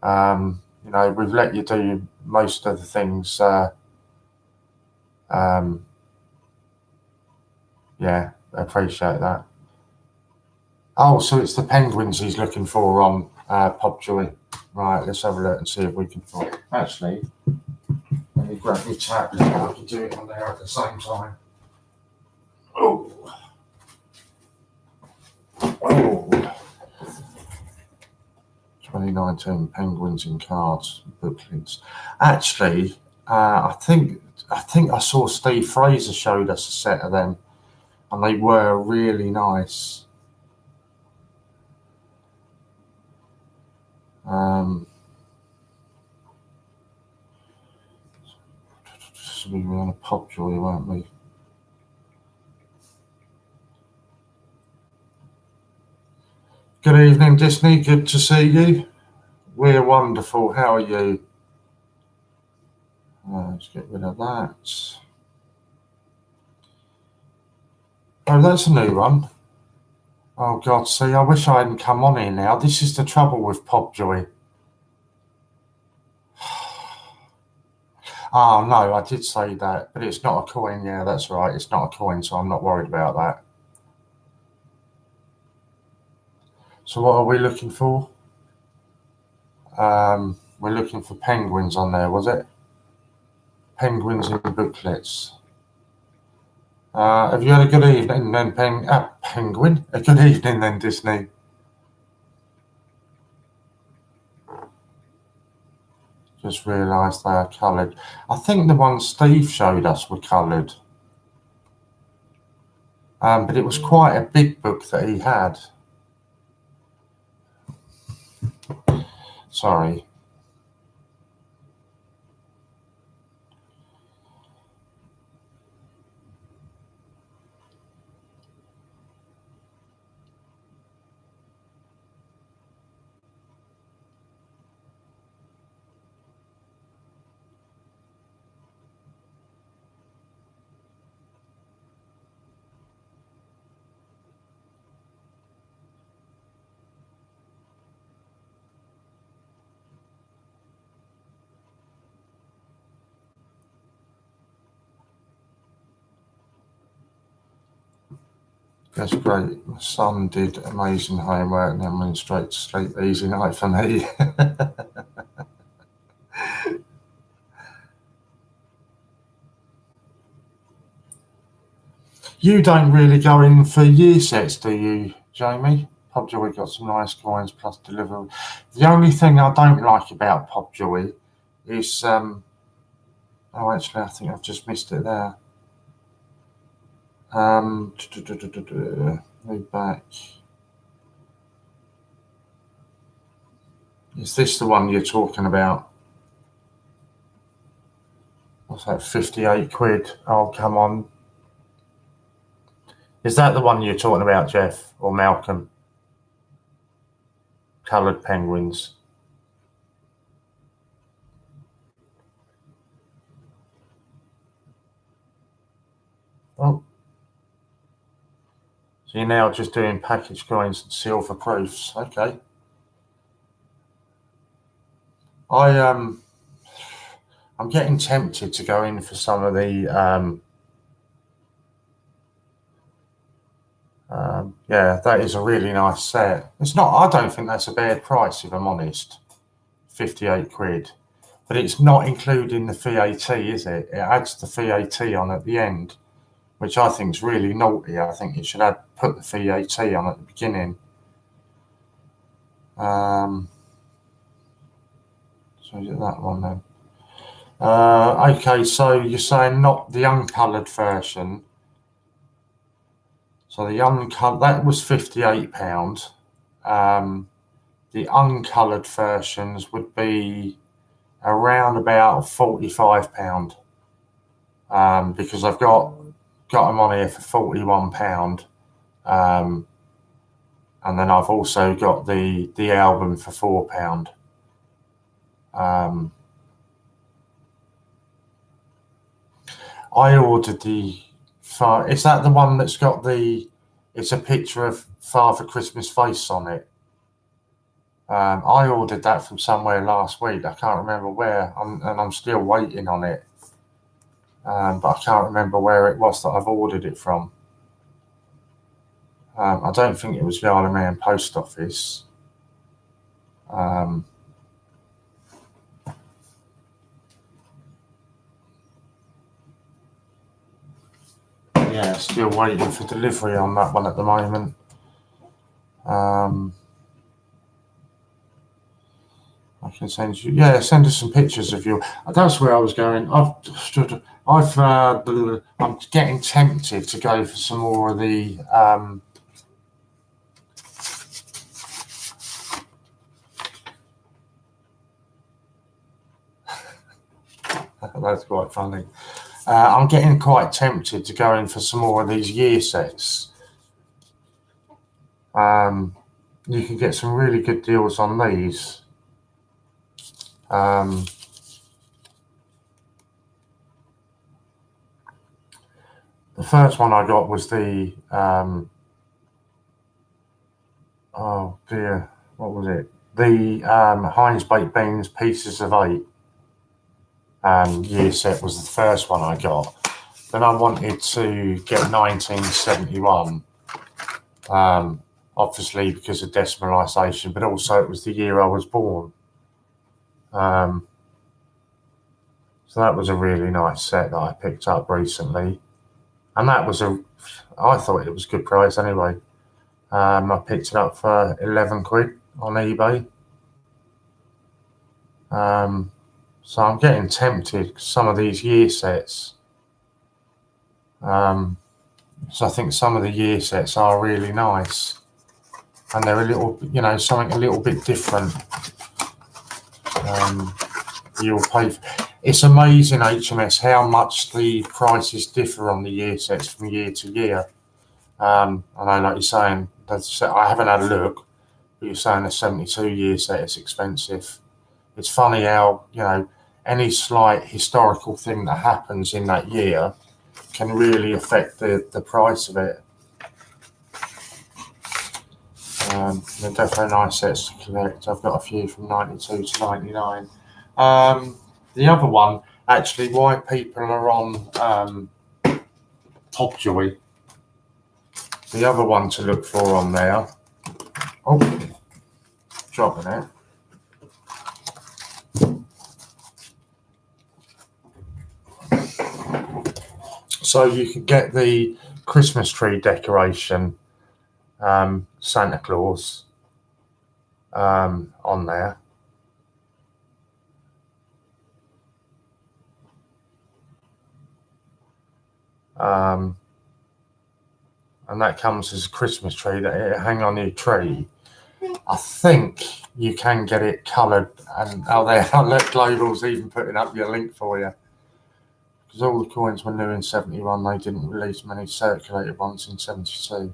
You know, we've let you do most of the things. Yeah, appreciate that. Oh, so it's the penguins he's looking for on Popjoy. Right, let's have a look and see if we can find. Actually, let me grab my tablet. I can do it on there at the same time. Oh. 2019 Penguins in Cards booklets. Actually, I think I saw Steve Fraser showed us a set of them, and they were really nice. So we were on a Popjoy, weren't we? Good evening, Disney. Good to see you. We're wonderful. How are you? Let's get rid of that. Oh, that's a new one. Oh, God, see, I wish I hadn't come on here now. This is the trouble with Popjoy. Oh, no, I did say that, but it's not a coin. Yeah, that's right. It's not a coin, so I'm not worried about that. So what are we looking for? We're looking for penguins on there, was it? Penguins in booklets. Have you had a good evening then, Penguin? A good evening then, Disney. Just realised they are coloured. I think the ones Steve showed us were coloured. But it was quite a big book that he had. Sorry. That's great. My son did amazing homework and then went straight to sleep. Easy night for me. You don't really go in for year sets, do you, Jamie? Popjoy got some nice coins plus delivery. The only thing I don't like about Popjoy is, oh, actually, I think I've just missed it there. Move back. Is this the one you're talking about? What's that, 58 quid? Oh, come on, Is that the one you're talking about, Jeff, or Malcolm? Coloured penguins. Oh. So you're now just doing package coins and silver proofs. Okay. I'm getting tempted to go in for some of the yeah, that is a really nice set. It's not, I don't think that's a bad price, if I'm honest. 58 quid. But it's not including the VAT, is it? It adds the VAT on at the end, which I think is really naughty. I think it should put the VAT on at the beginning. So is it that one then? Okay, so you're saying not the uncoloured version. So the uncoloured, that was £58. The uncoloured versions would be around about £45, because I've got them on here for £41, and then I've also got the album for £4. I ordered the. Is that the one that's got the? It's a picture of Father Christmas face on it. I ordered that from somewhere last week. I can't remember where, and I'm still waiting on it. But I can't remember where it was that I've ordered it from. I don't think it was the Isle of Man Post Office. Yeah, still waiting for delivery on that one at the moment. I can send you. Yeah, send us some pictures of you. That's where I was going. I'm getting tempted to go for some more of the. That's quite funny. I'm getting quite tempted to go in for some more of these year sets. You can get some really good deals on these. The first one I got was the oh dear, what was it? The Heinz Baked Beans Pieces of 8 year set was the first one I got. Then I wanted to get 1971, obviously because of decimalisation, but also it was the year I was born. So that was a really nice set that I picked up recently, and that was I thought it was a good price anyway. I picked it up for 11 quid on eBay. So I'm getting tempted, some of these year sets. So I think some of the year sets are really nice, and they're a little, something a little bit different. You'll pay. It's amazing, HMS, how much the prices differ on the year sets from year to year. I know, like you're saying, I haven't had a look, but you're saying the 72 year set is expensive. It's funny how, any slight historical thing that happens in that year can really affect the price of it. They're definitely nice sets to collect. I've got a few from 92 to 99. The other one, actually, why people are on Popjoy, the other one to look for on there. Oh, dropping it. So you can get the Christmas tree decoration, Santa Claus, on there. And that comes as a Christmas tree that it hang on your tree. I think you can get it coloured, and there, look, Global's even putting up your link for you. because all the coins were new in 71. They didn't release many circulated ones in 72.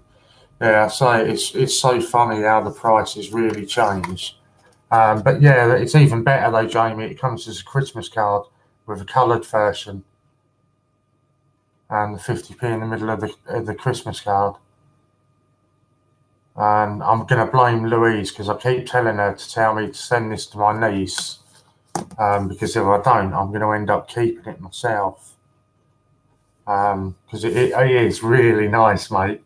Yeah, so it's so funny how the prices really change. But yeah, it's even better though, Jamie. It comes as a Christmas card with a coloured version and the 50p in the middle of the Christmas card. And I'm going to blame Louise because I keep telling her to tell me to send this to my niece. Because if I don't, I'm going to end up keeping it myself. Because it is really nice, mate.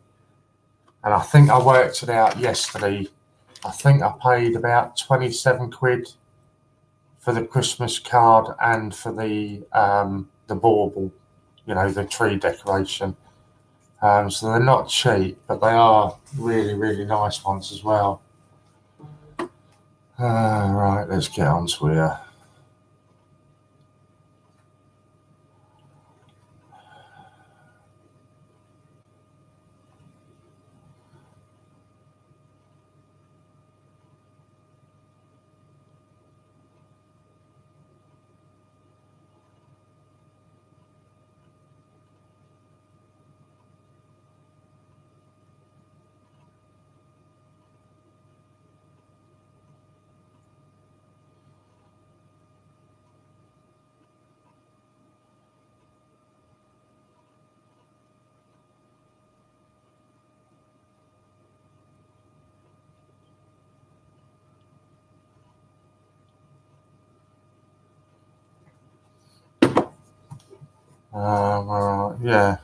And I think I worked it out yesterday. I think I paid about 27 quid for the Christmas card and for the bauble, you know, the tree decoration. So they're not cheap, but they are really, really nice ones as well. Right, let's get on to here. Yeah.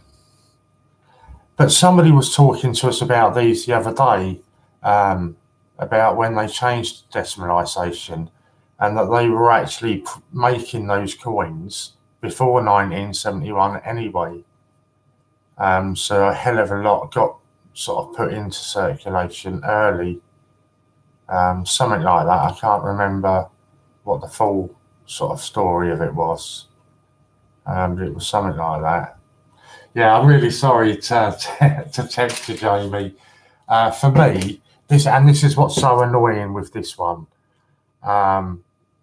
But somebody was talking to us about these the other day, about when they changed decimalisation, and that they were actually making those coins before 1971 anyway. So a hell of a lot got sort of put into circulation early. Something like that. I can't remember what the full sort of story of it was. But it was something like that. Yeah, I'm really sorry to tempt you, Jamie. For me, this is what's so annoying with this one.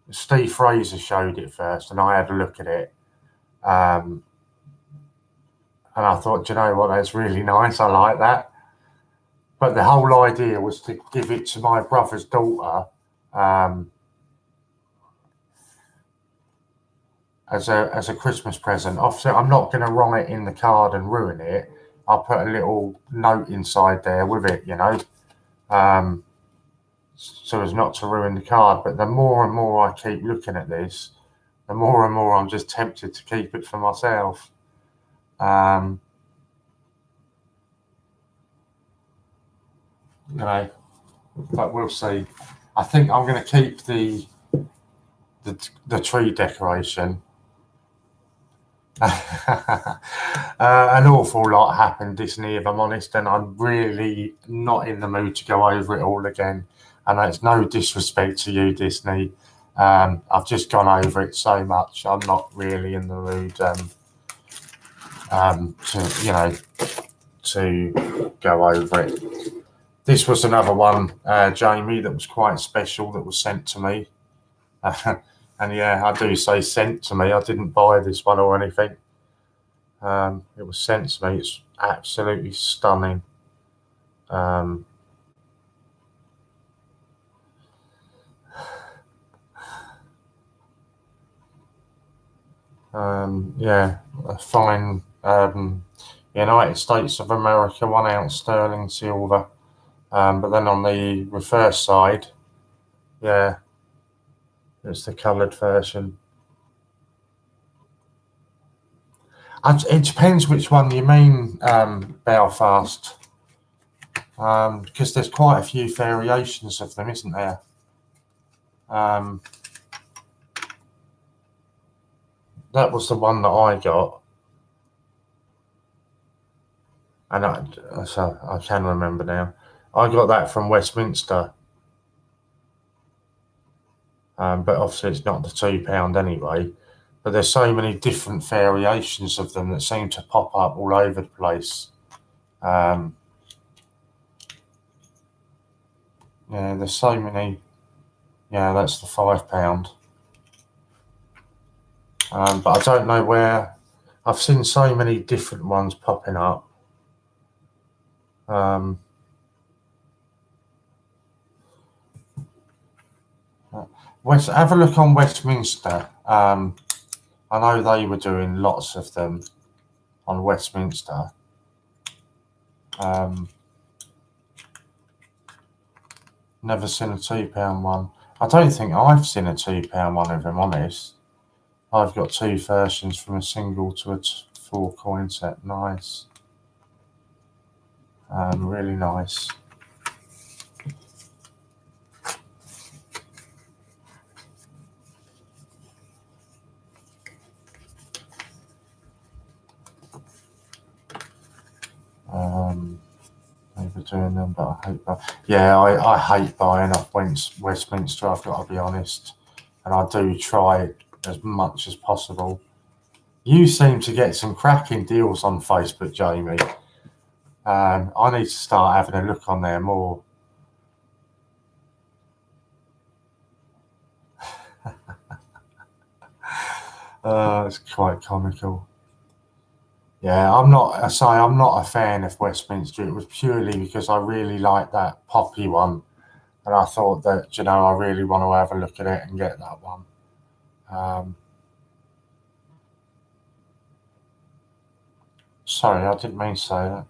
Steve Fraser showed it first, and I had a look at it. And I thought, do you know what, that's really nice. I like that. But the whole idea was to give it to my brother's daughter as a Christmas present. Obviously, I'm not going to write in the card and ruin it. I'll put a little note inside there with it, you know, so as not to ruin the card. But the more and more I keep looking at this, the more and more I'm just tempted to keep it for myself. You know, but we'll see. I think I'm going to keep the tree decoration. An awful lot happened, Disney, if I'm honest, and I'm really not in the mood to go over it all again. And it's no disrespect to you, Disney. I've just gone over it so much. I'm not really in the mood to go over it. This was another one, Jamie, that was quite special that was sent to me. And yeah, I do say sent to me. I didn't buy this one or anything. It was sent to me. It's absolutely stunning. Yeah, a fine United States of America 1 ounce sterling silver. But then on the reverse side, yeah, it's the coloured version. It depends which one you mean, Belfast, because there's quite a few variations of them, isn't there? That was the one that I got, and I can remember now. I got that from Westminster, but obviously it's not the £2 anyway. But there's so many different variations of them that seem to pop up all over the place. Yeah, there's so many. Yeah, that's the £5. But I don't know where. I've seen so many different ones popping up. Have a look on Westminster. I know they were doing lots of them on Westminster. Never seen a £2 one. I don't think I've seen a £2 one, if I'm honest. I've got 2 versions from a single to a 4 coin set. Nice. Really nice. They were doing them, but I hate that. Yeah, I hate buying off Westminster, I've got to be honest. And I do try as much as possible. You seem to get some cracking deals on Facebook, Jamie. I need to start having a look on there more. It's quite comical. Yeah, I'm not a fan of Westminster. It was purely because I really like that Poppy one. And I thought that, you know, I really want to have a look at it and get that one. Sorry, I didn't mean to say that.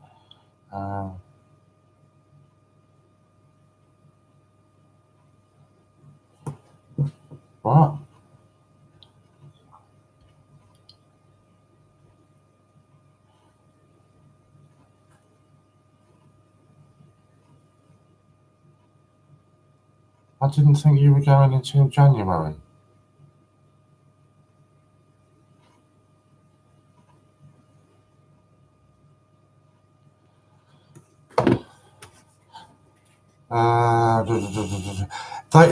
What? I didn't think you were going until January.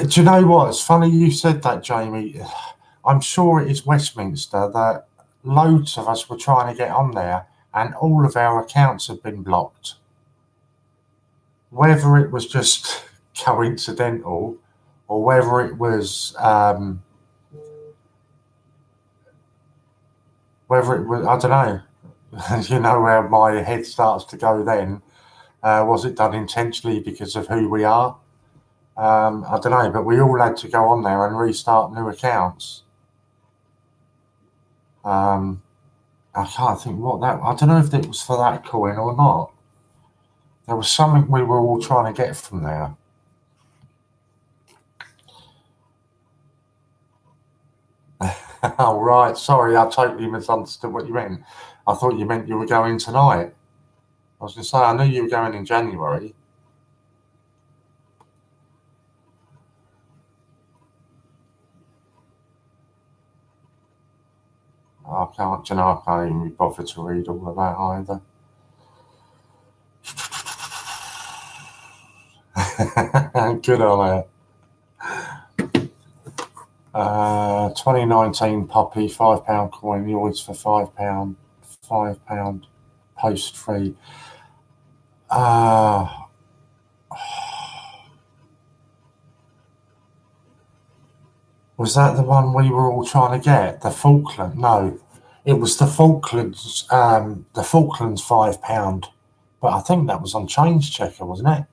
Do you know what? It's funny you said that, Jamie. I'm sure it is Westminster that loads of us were trying to get on there and all of our accounts have been blocked. Whether it was just coincidental or whether it was, I don't know, you know where my head starts to go then. Was it done intentionally because of who we are? I don't know, but we all had to go on there and restart new accounts. I can't think what that, I don't know if it was for that coin or not. There was something we were all trying to get from there. Oh, right. Sorry, I totally misunderstood what you meant. I thought you meant you were going tonight. I was going to say, I knew you were going in January. I can't even be bothered to read all of that either. Good on her. 2019 Poppy, £5 coin, yours for £5, £5 post free. Was that the one we were all trying to get? The Falkland? No, it was the Falklands. The Falklands £5, but I think that was on Change Checker, wasn't it?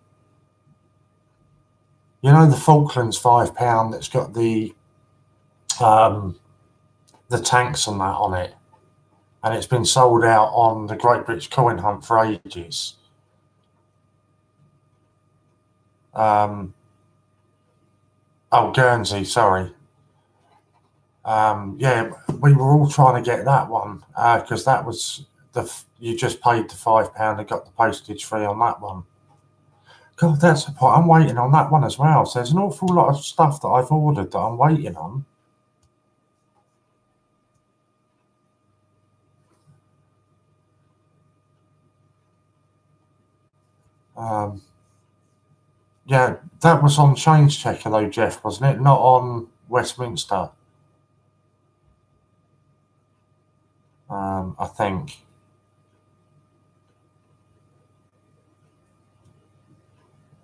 You know the Falklands £5 that's got the tanks and that on it, and it's been sold out on the Great British Coin Hunt for ages. Oh, Guernsey, sorry. Yeah, we were all trying to get that one because that was you just paid the £5 and got the postage free on that one. God, that's the point. I'm waiting on that one as well. So there's an awful lot of stuff that I've ordered that I'm waiting on. Yeah, that was on Change Checker though, Jeff, wasn't it? Not on Westminster. I think.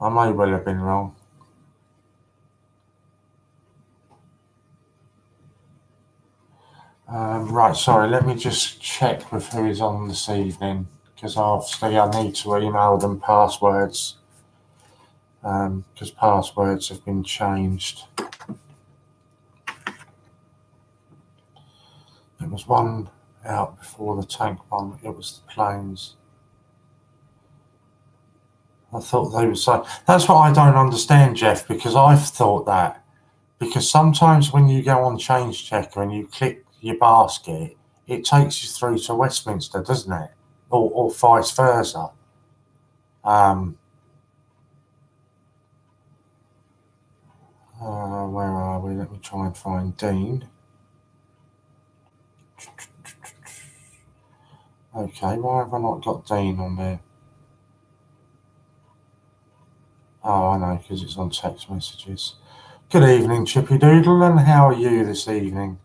I may well have been wrong. Right, sorry, let me just check with who is on this evening, because obviously I need to email them passwords, because passwords have been changed. There was one out before the tank one, it was the planes. I thought they would say, that's what I don't understand, Jeff, because I've thought that. Because sometimes when you go on Change Checker and you click your basket, it takes you through to Westminster, doesn't it? Or vice versa. Where are we? Let me try and find Dean. Okay, why have I not got Dean on there? Oh, I know, because it's on text messages. Good evening, Chippy Doodle, and how are you this evening?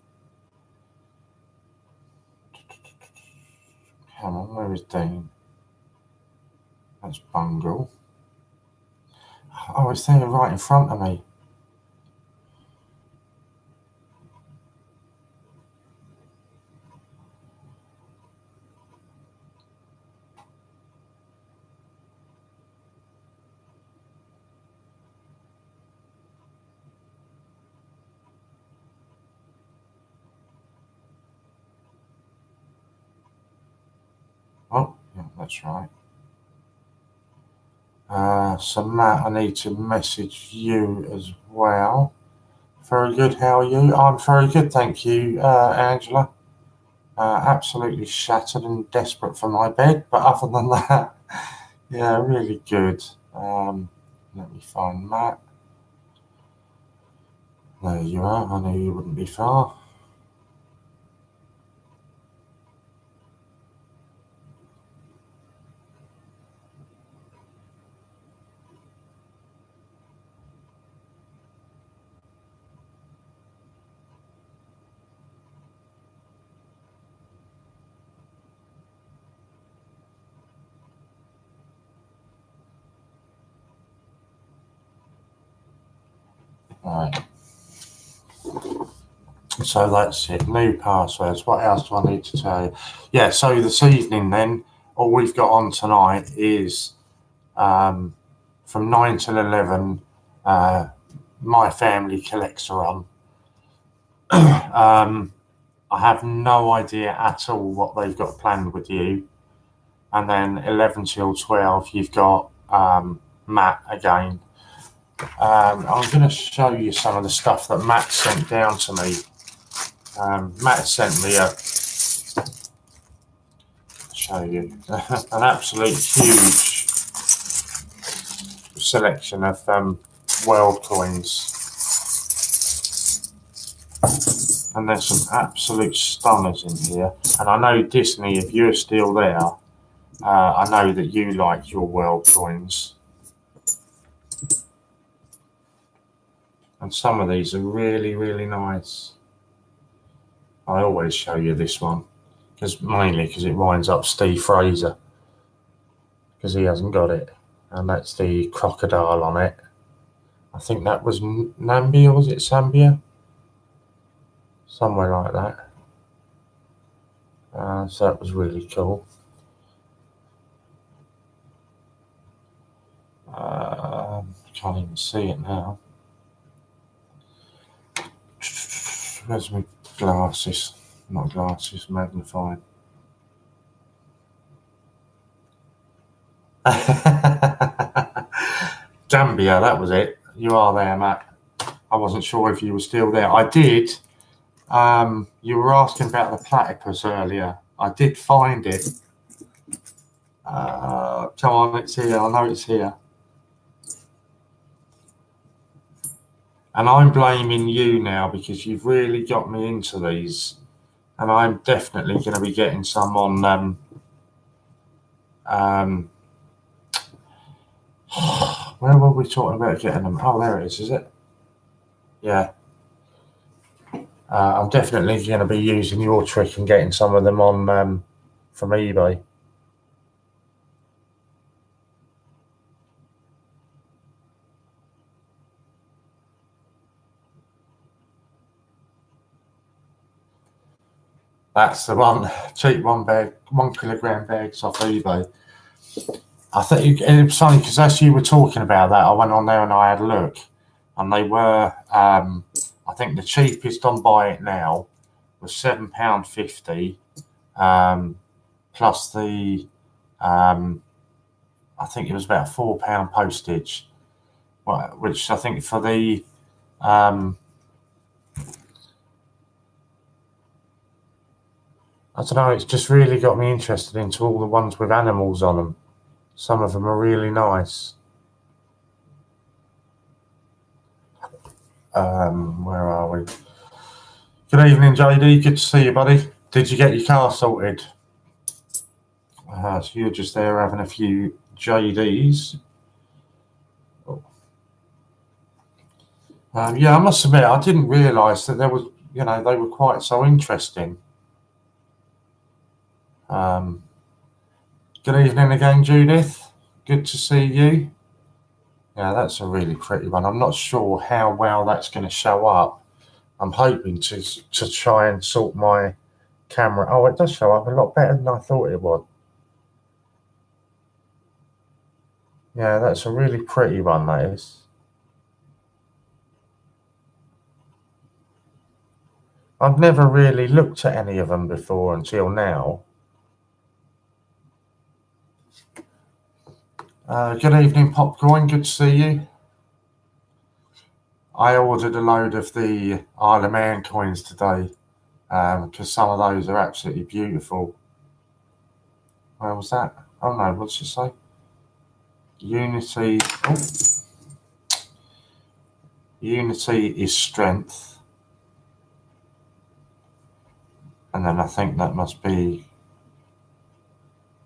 Come on, where is Dean? That's Bungle. Oh, it's there right in front of me. Oh, yeah, that's right. So Matt, I need to message you as well. Very good, how are you? I'm very good, thank you, Angela. Absolutely shattered and desperate for my bed, but other than that, yeah, really good. Let me find Matt. There you are, I knew you wouldn't be far. Right. So that's it, new passwords. What else do I need to tell you? Yeah, so this evening then, all we've got on tonight is from 9 till 11, My Family Collects are on. I have no idea at all what they've got planned with you. And then 11 till 12, you've got Matt again. I'm going to show you some of the stuff that Matt sent down to me. Matt sent me show you an absolute huge selection of world coins. And there's some absolute stunners in here. And I know, Disney, if you're still there, I know that you like your world coins. And some of these are really, really nice. I always show you this one, mainly because it winds up Steve Fraser, because he hasn't got it. And that's the crocodile on it. I think that was Nambia, was it Zambia? Somewhere like that. So that was really cool. Can't even see it now. Where's my glasses? Not glasses, magnifying. Zambia, that was it. You are there, Matt. I wasn't sure if you were still there. I did. You were asking about the platypus earlier. I did find it. Come on, it's here. I know it's here. And I'm blaming you now because you've really got me into these. And I'm definitely going to be getting some on where were we talking about getting them? Oh, there it is it? Yeah. I'm definitely going to be using your trick and getting some of them on from eBay. That's the one, cheap 1 bag, 1 kilogram bags off eBay. I think it was funny because as you were talking about that, I went on there and I had a look, and they were, I think the cheapest on Buy It Now was £7.50, plus the, I think it was about £4 postage, which I think for the, I don't know, it's just really got me interested into all the ones with animals on them. Some of them are really nice. Where are we? Good evening, JD. Good to see you, buddy. Did you get your car sorted? So you're just there having a few JDs. Oh. Yeah, I must admit, I didn't realise that there was, you know, they were quite so interesting. Good evening again, Judith. Good to see you. Yeah, that's a really pretty one. I'm not sure how well that's going to show up. I'm hoping to try and sort my camera. Oh, it does show up a lot better than I thought it would. Yeah, that's a really pretty one, that is. I've never really looked at any of them before until now. Good evening, Popcorn. Good to see you. I ordered a load of the Isle of Man coins today because some of those are absolutely beautiful. Where was that? Oh no, what did she say? Unity. Oh. Unity is strength. And then I think that must be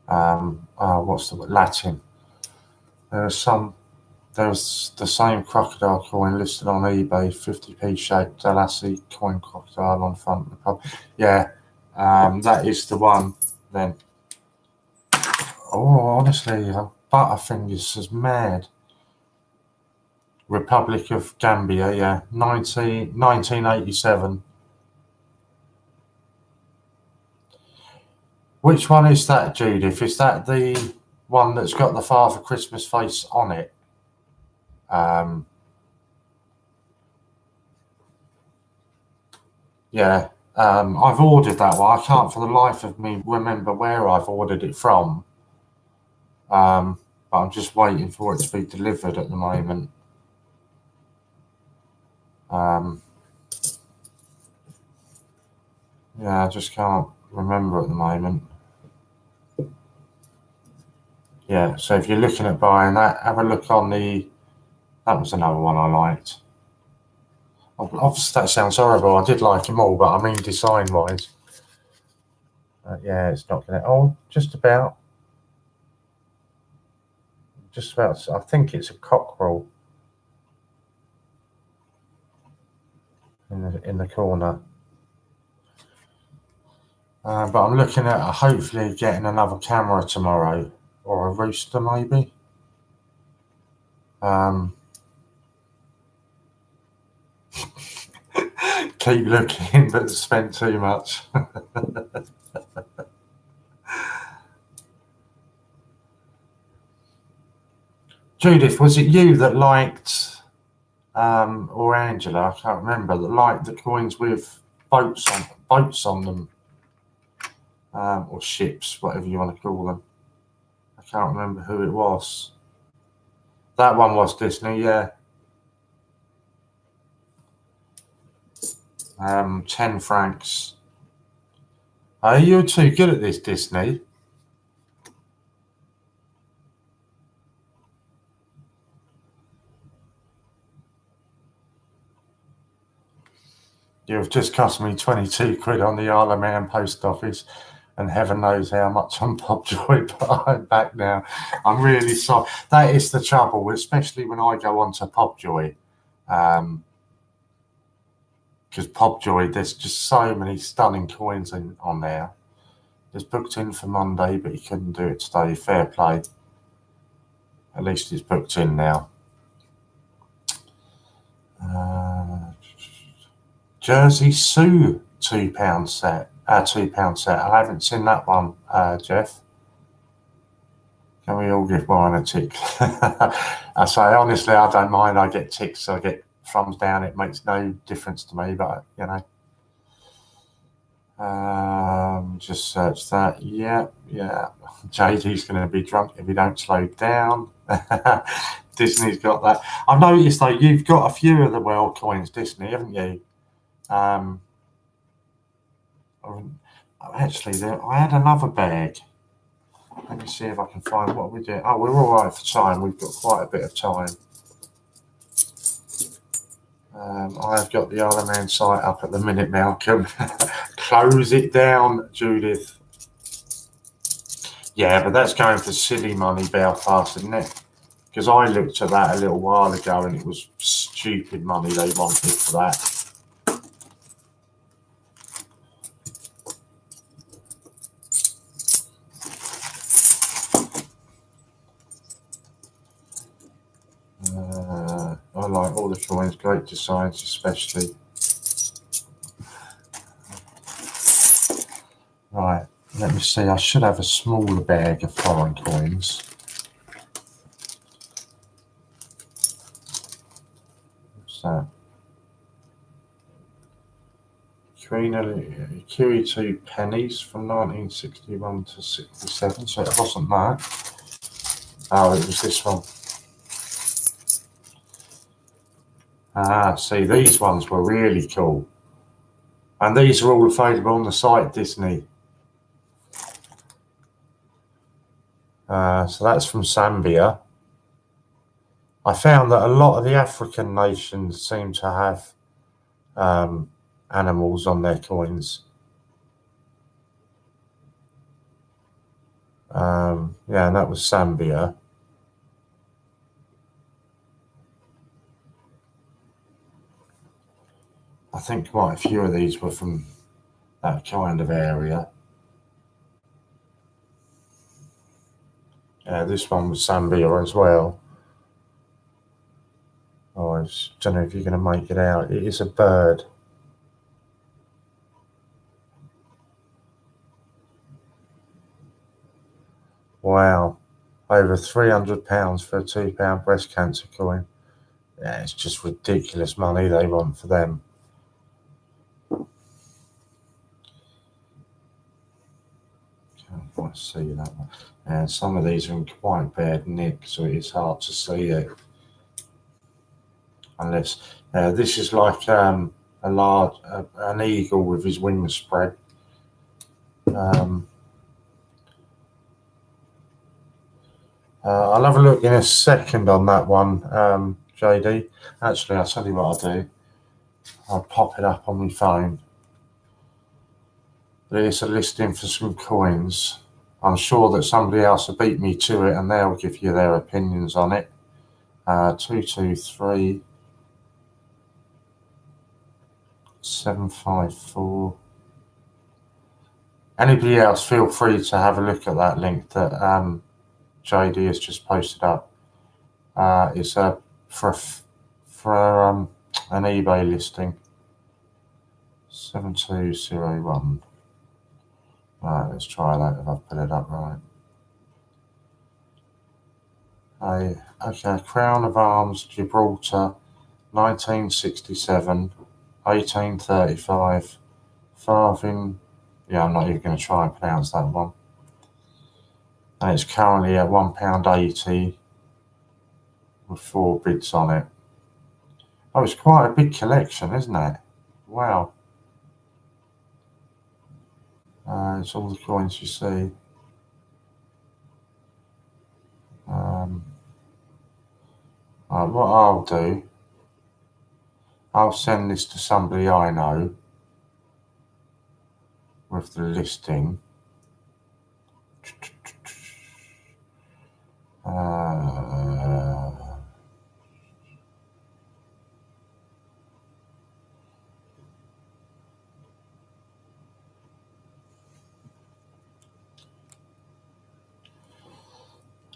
what's the word? Latin. There's the same crocodile coin listed on eBay, 50p shaped Dalasi coin crocodile on front of the pub. Yeah, that is the one then. Oh, honestly, Butterfingers is mad. Republic of Gambia, yeah, 1987. Which one is that, Judith? Is that the one that's got the Father Christmas face on it? Yeah, I've ordered that one. I can't for the life of me remember where I've ordered it from. But I'm just waiting for it to be delivered at the moment. Yeah, I just can't remember at the moment. Yeah, so if you're looking at buying that, have a look on the... That was another one I liked. Obviously, that sounds horrible. I did like them all, but I mean design-wise. Yeah, it's not going to... Oh, just about. I think it's a cockerel in the corner. But I'm looking at hopefully getting another camera tomorrow, or a rooster maybe. Keep looking, but spend too much. Judith, was it you that liked, or Angela, I can't remember, that liked the coins with boats on them, or ships, whatever you want to call them? I can't remember who it was. That one was Disney, yeah. 10 francs. Oh, you're too good at this, Disney. You've just cost me 22 quid on the Isle of Man post office, and heaven knows how much on Popjoy, but I'm back now. I'm really sorry. That is the trouble, especially when I go on to Popjoy. Because Popjoy, there's just so many stunning coins on there. It's booked in for Monday, but you couldn't do it today. Fair play. At least it's booked in now. Jersey Sue £2 set. £2 set. I haven't seen that one, Jeff. Can we all give mine a tick? I say, honestly, I don't mind. I get ticks, I get thumbs down. It makes no difference to me, but, you know. Just search that. Yeah. JD's going to be drunk if he don't slow down. Disney's got that. I've noticed, though, you've got a few of the world coins, Disney, haven't you? Actually, I had another bag. Let me see if I can find what we did. Oh, we're all right for time. We've got quite a bit of time. I've got the Isle of Man site up at the minute, Malcolm. Close it down, Judith. Yeah, but that's going for silly money, Belfast, isn't it? Because I looked at that a little while ago and it was stupid money they wanted for that. I like all the coins, great designs especially. Right, let me see. I should have a smaller bag of foreign coins. What's that? QE2 pennies from 1961 to 67, so it wasn't that. Oh, it was this one. Ah, see, these ones were really cool. And these are all available on the site, Disney. So that's from Zambia. I found that a lot of the African nations seem to have animals on their coins. Yeah, and that was Zambia. I think quite a few of these were from that kind of area. Yeah, this one was Zambia as well. Oh, I don't know if you're going to make it out. It is a bird. Wow. Over £300 for a £2 breast cancer coin. Yeah, it's just ridiculous money they want for them. Can't quite see that one. And some of these are in quite bad nick, so it's hard to see it. Unless this is like an eagle with his wings spread. I'll have a look in a second on that one, JD. Actually, I'll tell you what I'll do. I'll pop it up on my phone. There's a listing for some coins. I'm sure that somebody else will beat me to it and they'll give you their opinions on it. 223 754. Anybody else, feel free to have a look at that link that JD has just posted up. It's for an eBay listing. 7201. Right, let's try that if I've put it up right. Okay, Crown of Arms, Gibraltar, 1967, 1835, farthing. Yeah, I'm not even going to try and pronounce that one. And it's currently at £1.80 with 4 bids on it. Oh, it's quite a big collection, isn't it? Wow. It's all the coins you see. What I'll do, I'll send this to somebody I know with the listing.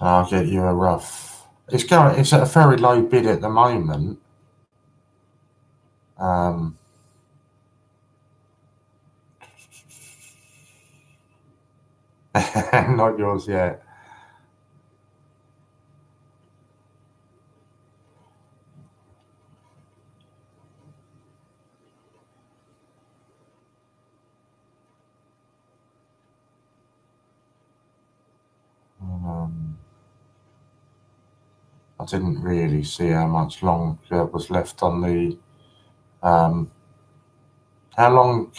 I'll get you a rough. It's at a very low bid at the moment. Not yours yet. I didn't really see how much longer was left on the. How long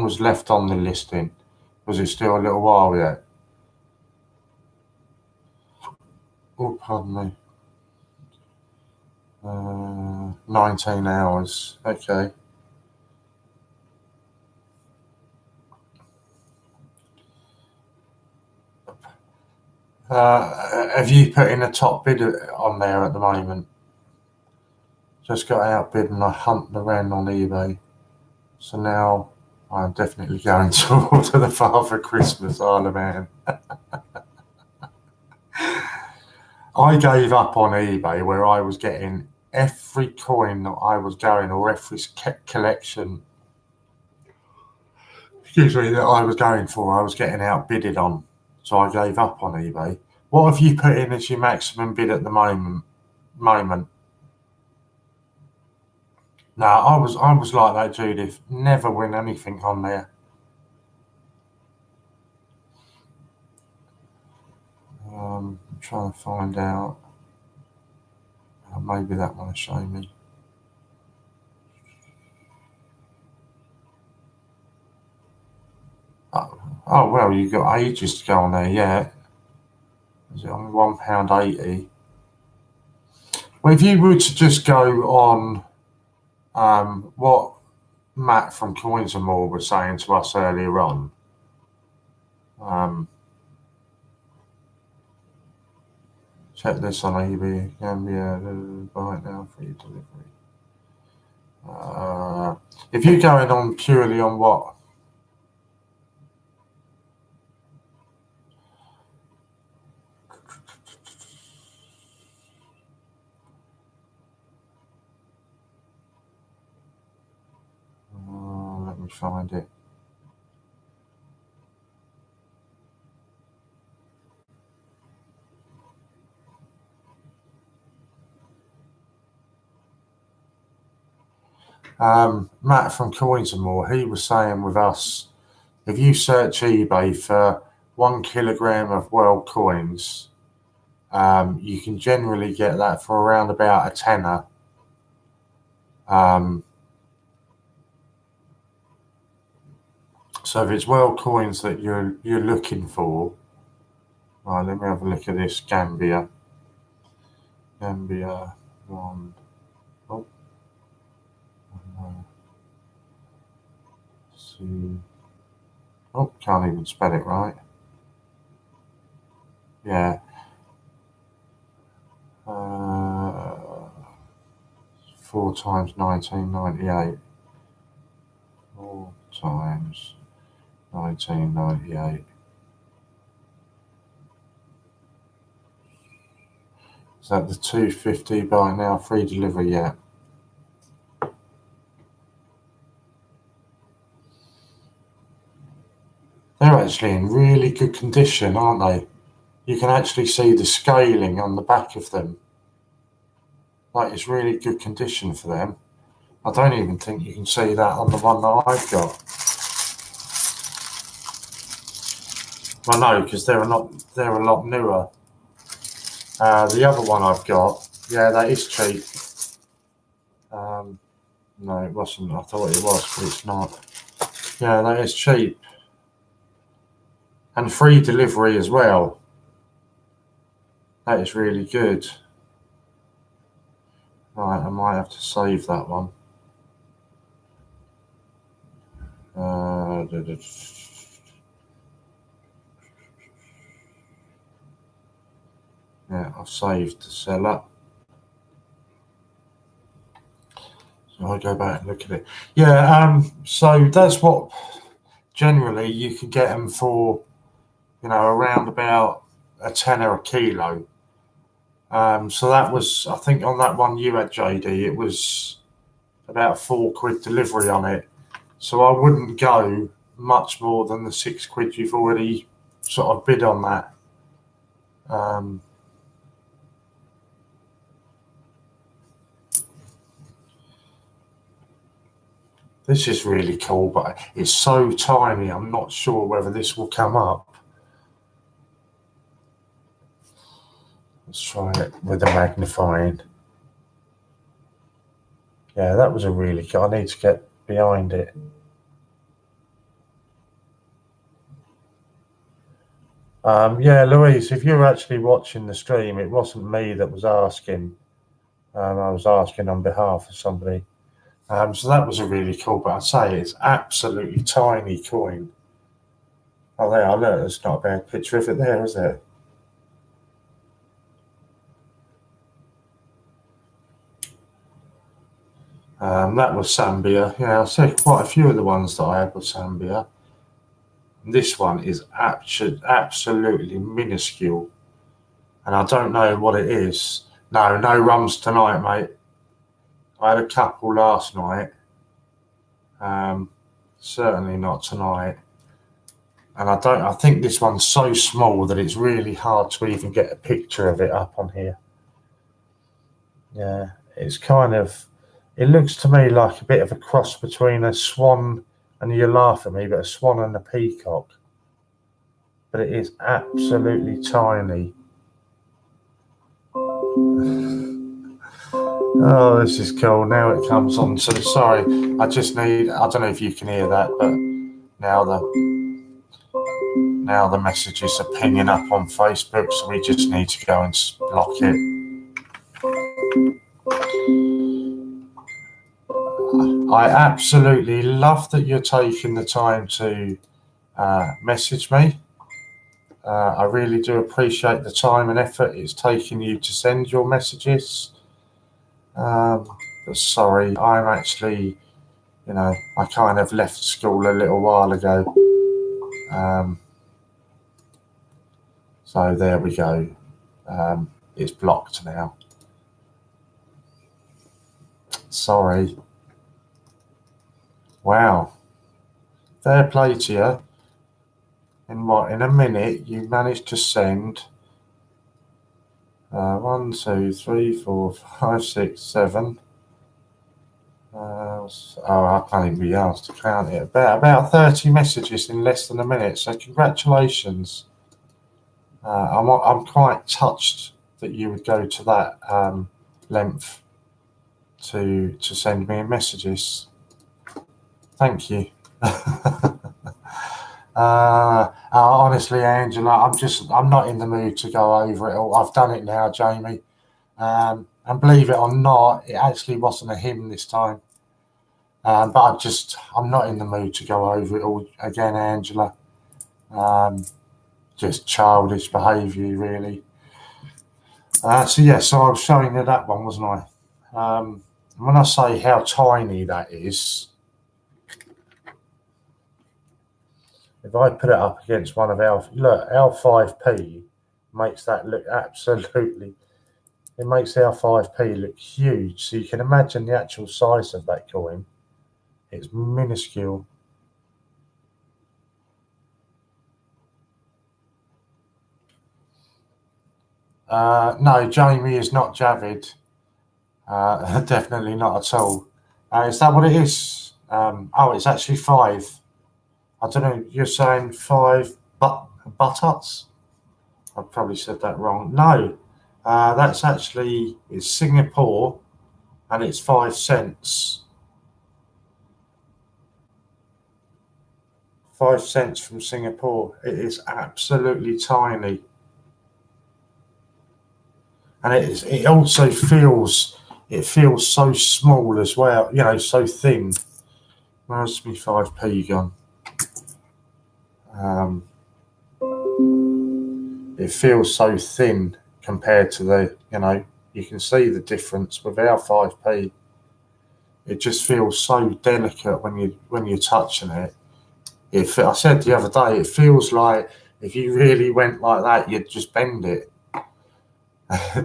was left on the listing? Was it still a little while yet? Oh, pardon me. 19 hours. Okay. Have you put in a top bid on there at the moment? Just got outbid and I hunted around on eBay. So now I'm definitely going to order the Father Christmas Isle of Man. I gave up on eBay where I was getting every coin that I was going, or every collection, that I was going for, I was getting outbidded on. So I gave up on eBay. What have you put in as your maximum bid at the moment? No, I was like that, Judith. Never win anything on there. I'm trying to find out. Maybe that one will show me. Oh well, you've got ages to go on there, yeah. Is it only £1.80? Well, if you were to just go on what Matt from Coins and More was saying to us earlier on, check this on eBay. Gambia, buy it now, free delivery. If you're going on purely on what? Let me find it. Matt from Coins and More, he was saying with us, if you search eBay for 1 kilogram of world coins, you can generally get that for around about a tenner. So if it's world coins that you're looking for, right, let me have a look at this Gambia one. Oh, see. Oh, can't even spell it right. Yeah. 4 times 1998. 4 times 1998. Is that the 250 buy now, free delivery yet? They're actually in really good condition, aren't they? You can actually see the scaling on the back of them. Like, it's really good condition for them. I don't even think you can see that on the one that I've got. Well, no, because they're a lot newer. The other one I've got, yeah, that is cheap. No, it wasn't. I thought it was, but it's not. Yeah, that is cheap. And free delivery as well. That is really good. Right, I might have to save that one. Yeah, I've saved the seller. So I'll go back and look at it. Yeah, so that's what generally you can get them for, around about a tenner a kilo. So that was, I think on that one you had, JD, it was about £4 delivery on it. So I wouldn't go much more than the £6 you've already sort of bid on that. This is really cool, but it's so tiny. I'm not sure whether this will come up. Let's try it with the magnifying. Yeah, that was a really cool. I need to get behind it. Yeah, Louise, if you're actually watching the stream, it wasn't me that was asking. I was asking on behalf of somebody. So that was a really cool, but I'd say it's absolutely tiny coin. Oh, there, look, there's not a bad picture of it there, is there? That was Zambia. Yeah, I said quite a few of the ones that I had were Zambia. This one is absolutely minuscule. And I don't know what it is. No rums tonight, mate. I had a couple last night. Certainly not tonight. And I think this one's so small that it's really hard to even get a picture of it up on here. Yeah, it's kind of, it looks to me like a bit of a cross between a swan, and you laugh at me, but a swan and a peacock. But it is absolutely tiny. Oh, this is cool. Now it comes on to, sorry, I don't know if you can hear that, but now the messages are pinging up on Facebook, so we just need to go and block it. I absolutely love that you're taking the time to message me. I really do appreciate the time and effort it's taking you to send your messages. But sorry, I'm actually, I kind of left school a little while ago. So there we go. It's blocked now. Sorry. Wow. Fair play to you. In a minute, you managed to send 1, 2, 3, 4, 5, 6, 7. I can't even be asked to count it. About 30 messages in less than a minute. So congratulations. I'm quite touched that you would go to that length to send me messages. Thank you. Honestly, Angela, I'm not in the mood to go over it all. I've done it now, Jamie. And believe it or not, it actually wasn't a hymn this time. But I'm not in the mood to go over it all again, Angela. Just childish behaviour, really. So I was showing you that one, wasn't I? When I say how tiny that is, if I put it up against one of our 5p makes that look absolutely, it makes our 5p look huge. So you can imagine the actual size of that coin. It's minuscule. No, Jamie is not Javid. Definitely not at all. Is that what it is? It's actually 5. I don't know, you're saying 5 buttocks? I probably said that wrong. No, it's Singapore, and it's 5 cents. 5 cents from Singapore. It is absolutely tiny. And it also feels so small as well, so thin. Where's my 5p gone? It feels so thin compared to the, you can see the difference with our 5p. It just feels so delicate when you're touching it. I said the other day, it feels like if you really went like that, you'd just bend it.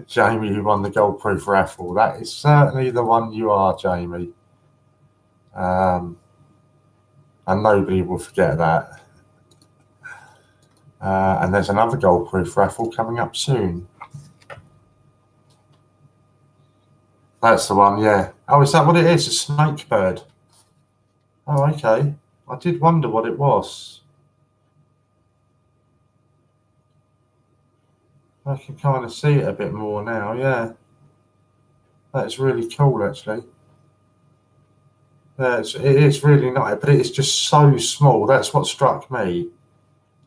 Jamie, who won the gold proof raffle. That is certainly the one you are, Jamie. And nobody will forget that. And there's another gold-proof raffle coming up soon. That's the one, yeah. Oh, is that what it is? A snake bird. Oh, okay. I did wonder what it was. I can kind of see it a bit more now, yeah. That's really cool, actually. Yeah, it is really nice, but it is just so small. That's what struck me,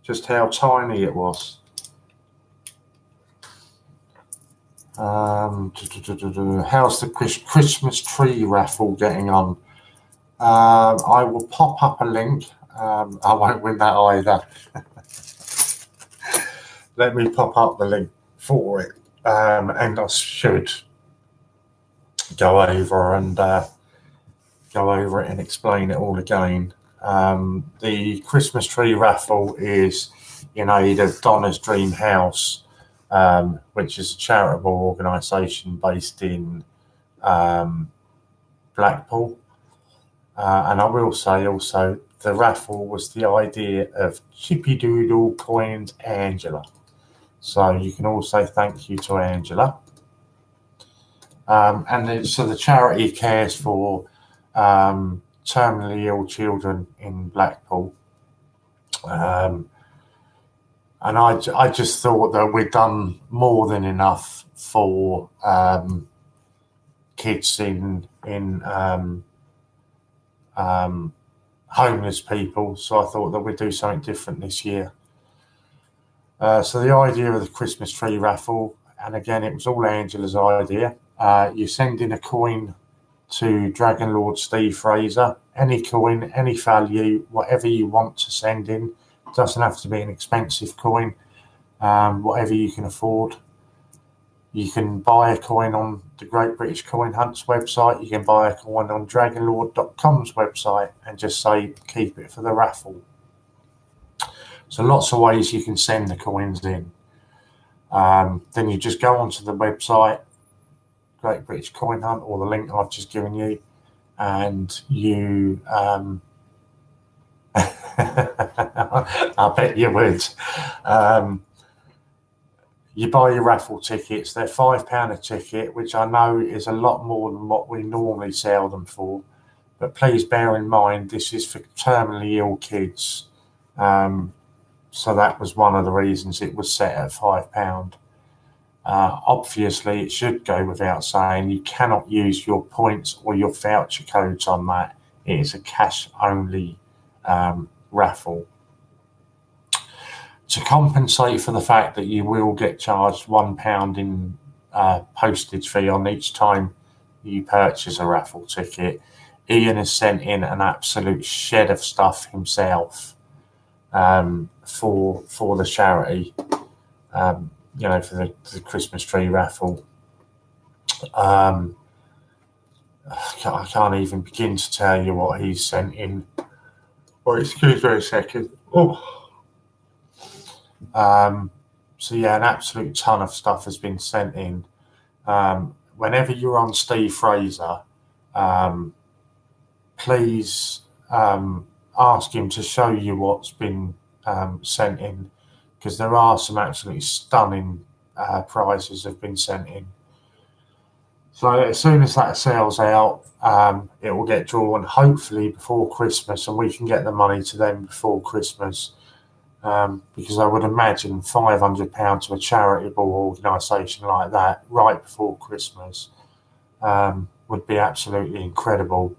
just how tiny it was. How's the Christmas tree raffle getting on? I will pop up a link. I won't win that either. Let me pop up the link for it, and I should go over it and explain it all again. The Christmas tree raffle is in aid of Donna's Dream House, which is a charitable organisation based in Blackpool. And I will say also, the raffle was the idea of Chippy Doodle Coins Angela. So you can also thank you to Angela. So the charity cares for terminally ill children in Blackpool. And I just thought that we'd done more than enough for kids in homeless people. So I thought that we'd do something different this year. So the idea of the Christmas tree raffle, and again, it was all Angela's idea. You send in a coin to Dragon Lord Steve Fraser, any coin, any value, whatever you want to send in. It doesn't have to be an expensive coin, whatever you can afford. You can buy a coin on the Great British Coin Hunt's website. You can buy a coin on dragonlord.com's website and just say, keep it for the raffle. So lots of ways you can send the coins in. Then you just go onto the website, Great British Coin Hunt, or the link I've just given you, and you I bet you would. You buy your raffle tickets. They're £5 a ticket, which I know is a lot more than what we normally sell them for. But please bear in mind, this is for terminally ill kids. So that was one of the reasons it was set at £5. Obviously, it should go without saying, you cannot use your points or your voucher codes on that. It is a cash-only raffle. To compensate for the fact that you will get charged £1 in postage fee on each time you purchase a raffle ticket, Ian has sent in an absolute shed of stuff himself for the charity, for the Christmas tree raffle. I can't even begin to tell you what he's sent in. Oh, excuse me a second. Oh. So yeah, an absolute ton of stuff has been sent in. Whenever you're on Steve Fraser, please ask him to show you what's been sent in, because there are some absolutely stunning prizes have been sent in. So as soon as that sells out, it will get drawn hopefully before Christmas, and we can get the money to them before Christmas. Because I would imagine £500 to a charitable organisation like that right before Christmas would be absolutely incredible.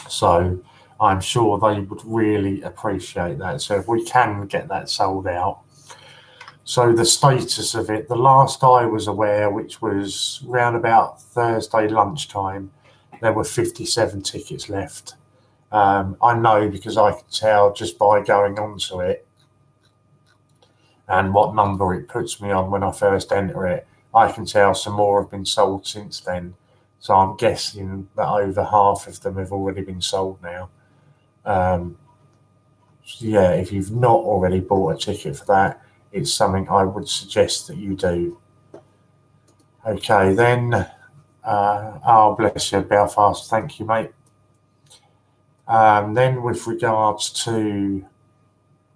So I'm sure they would really appreciate that. So if we can get that sold out. So the status of it, the last I was aware, which was round about Thursday lunchtime, there were 57 tickets left. I know because I can tell just by going onto it and what number it puts me on when I first enter it. I can tell some more have been sold since then. So I'm guessing that over half of them have already been sold now. So yeah, if you've not already bought a ticket for that, it's something I would suggest that you do. Okay, then. Oh, bless you, Belfast. Thank you, mate. Then with regards to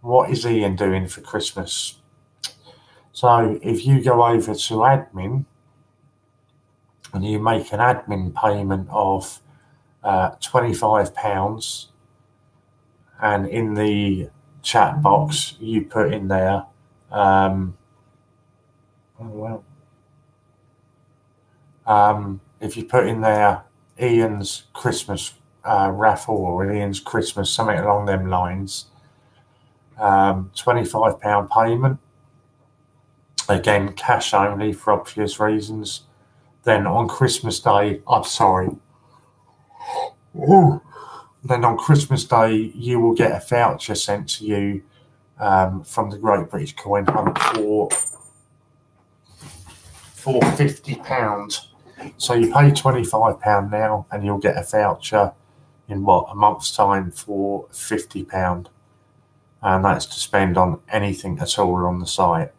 what is Ian doing for Christmas? So if you go over to admin and you make an admin payment of £25, and in the chat box you put in there, if you put in there Ian's Christmas raffle or Ian's Christmas, something along them lines, £25 payment, again cash only for obvious reasons. Then on Christmas Day, then on Christmas Day you will get a voucher sent to you from the Great British Coin Hunt for £50. So you pay £25 now and you'll get a voucher in a month's time for £50, and that's to spend on anything at all on the site.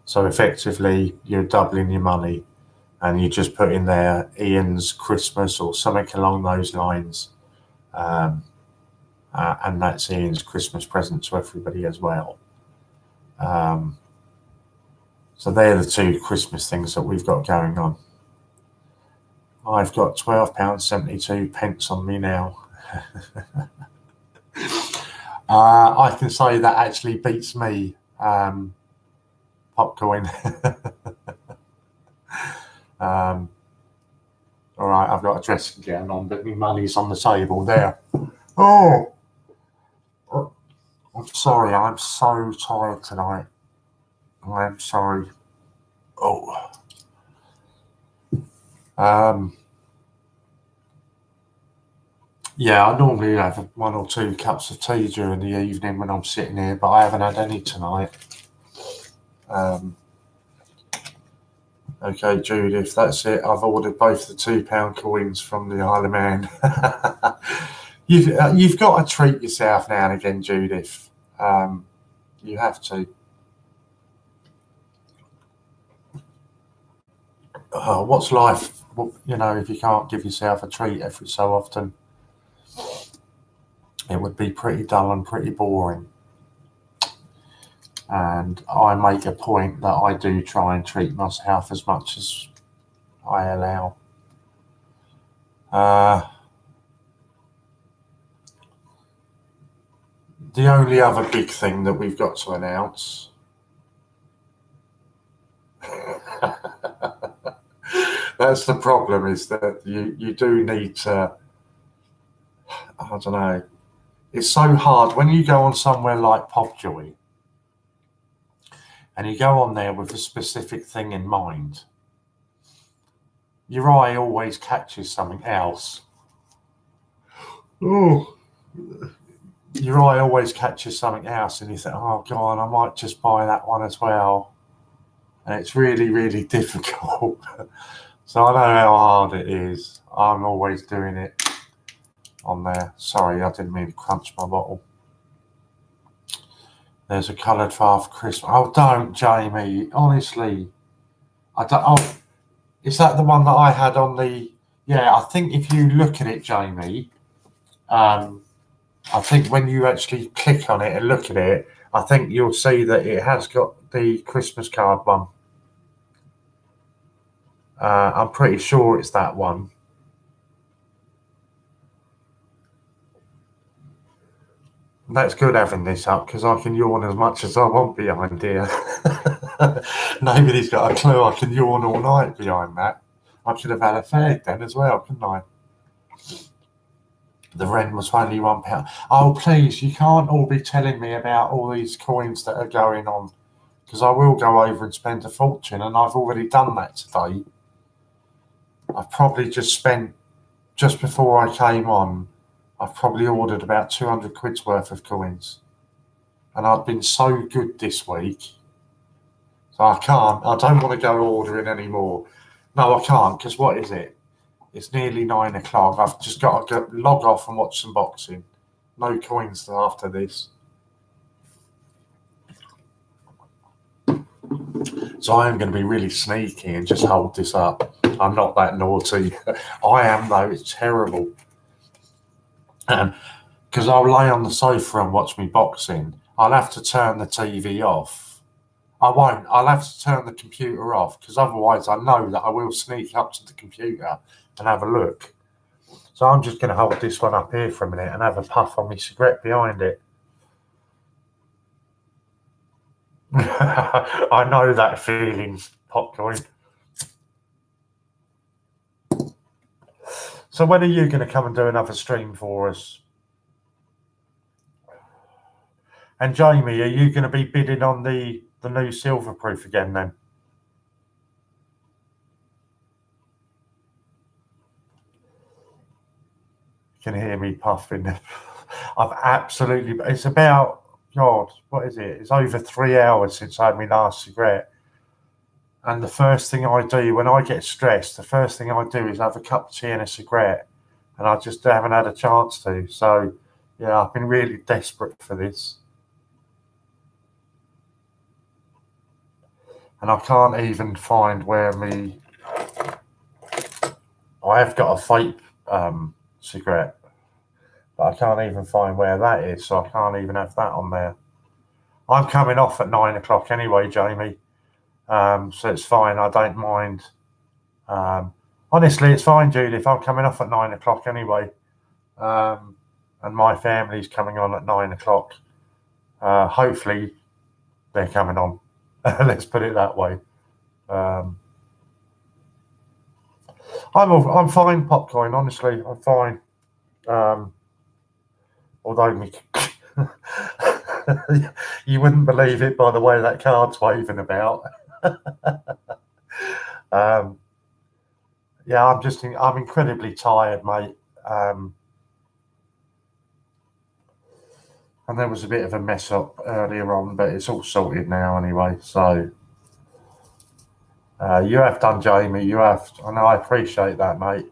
So effectively you're doubling your money, and you just put in there Ian's Christmas or something along those lines, and that's Ian's Christmas present to everybody as well. So they're the two Christmas things that we've got going on. I've got £12.72 on me now. I can say that actually beats me, Popcoin. All right, I've got a dressing gown on, but my money's on the table there. Oh, I'm sorry, I'm so tired tonight. I'm sorry. Oh. Yeah, I normally have 1 or 2 cups of tea during the evening when I'm sitting here, but I haven't had any tonight. Okay, Judith, that's it. I've ordered both the £2 coins from the Isle of Man. You've got to treat yourself now and again, Judith. You have to. What's life, if you can't give yourself a treat every so often? It would be pretty dull and pretty boring. And I make a point that I do try and treat myself as much as I allow. The only other big thing that we've got to announce that's the problem, is that you do need to, I don't know, it's so hard when you go on somewhere like Popjoy and you go on there with a specific thing in mind. Your eye always catches something else. Oh, your eye always catches something else, and you think, oh God, I might just buy that one as well. And it's really, really difficult. So I know how hard it is. I'm always doing it on there. Sorry, I didn't mean to crunch my bottle. There's a coloured Father Christmas. Oh, don't, Jamie. Honestly, I don't. Oh, is that the one that I had on the? Yeah, I think if you look at it, Jamie, I think when you actually click on it and look at it, I think you'll see that it has got the Christmas card one. I'm pretty sure it's that one. That's good having this up, because I can yawn as much as I want behind here. Nobody's got a clue I can yawn all night behind that. I should have had a fag then as well, couldn't I? The rent was only £1. Oh, please, you can't all be telling me about all these coins that are going on, because I will go over and spend a fortune, and I've already done that today. I've probably just spent, just before I came on, I've probably ordered about 200 quid's worth of coins. And I've been so good this week. So I don't want to go ordering anymore. No, I can't, because what is it? It's nearly 9 o'clock. I've just got to log off and watch some boxing. No coins after this. So I am going to be really sneaky and just hold this up. I'm not that naughty. I am, though. It's terrible. because I'll lay on the sofa and watch me boxing. I'll have to turn the TV off. I won't. I'll have to turn the computer off because otherwise I know that I will sneak up to the computer and have a look. So I'm just going to hold this one up here for a minute and have a puff on my cigarette behind it. I know that feeling, Popcorn. So when are you going to come and do another stream for us? And Jamie, are you going to be bidding on the new Silverproof again then? You can hear me puffing. I've absolutely, it's about, God, what is it? It's over 3 hours since I had my last cigarette. And the first thing I do when I get stressed, the first thing I do is have a cup of tea and a cigarette. And I just haven't had a chance to. So, yeah, I've been really desperate for this. And I can't even find where I have got a vape cigarette, but I can't even find where that is, so I can't even have that on there. I'm coming off at 9 o'clock anyway, Jamie, so it's fine. I don't mind. Honestly, it's fine, Judith. I'm coming off at 9 o'clock anyway, and my family's coming on at 9 o'clock. Hopefully, they're coming on. Let's put it that way. I'm fine, Popcorn. Honestly, I'm fine. Although you wouldn't believe it by the way that card's waving about. Yeah, I'm incredibly tired, mate. And there was a bit of a mess up earlier on, but it's all sorted now anyway. So you have done, Jamie. You have, and I appreciate that, mate.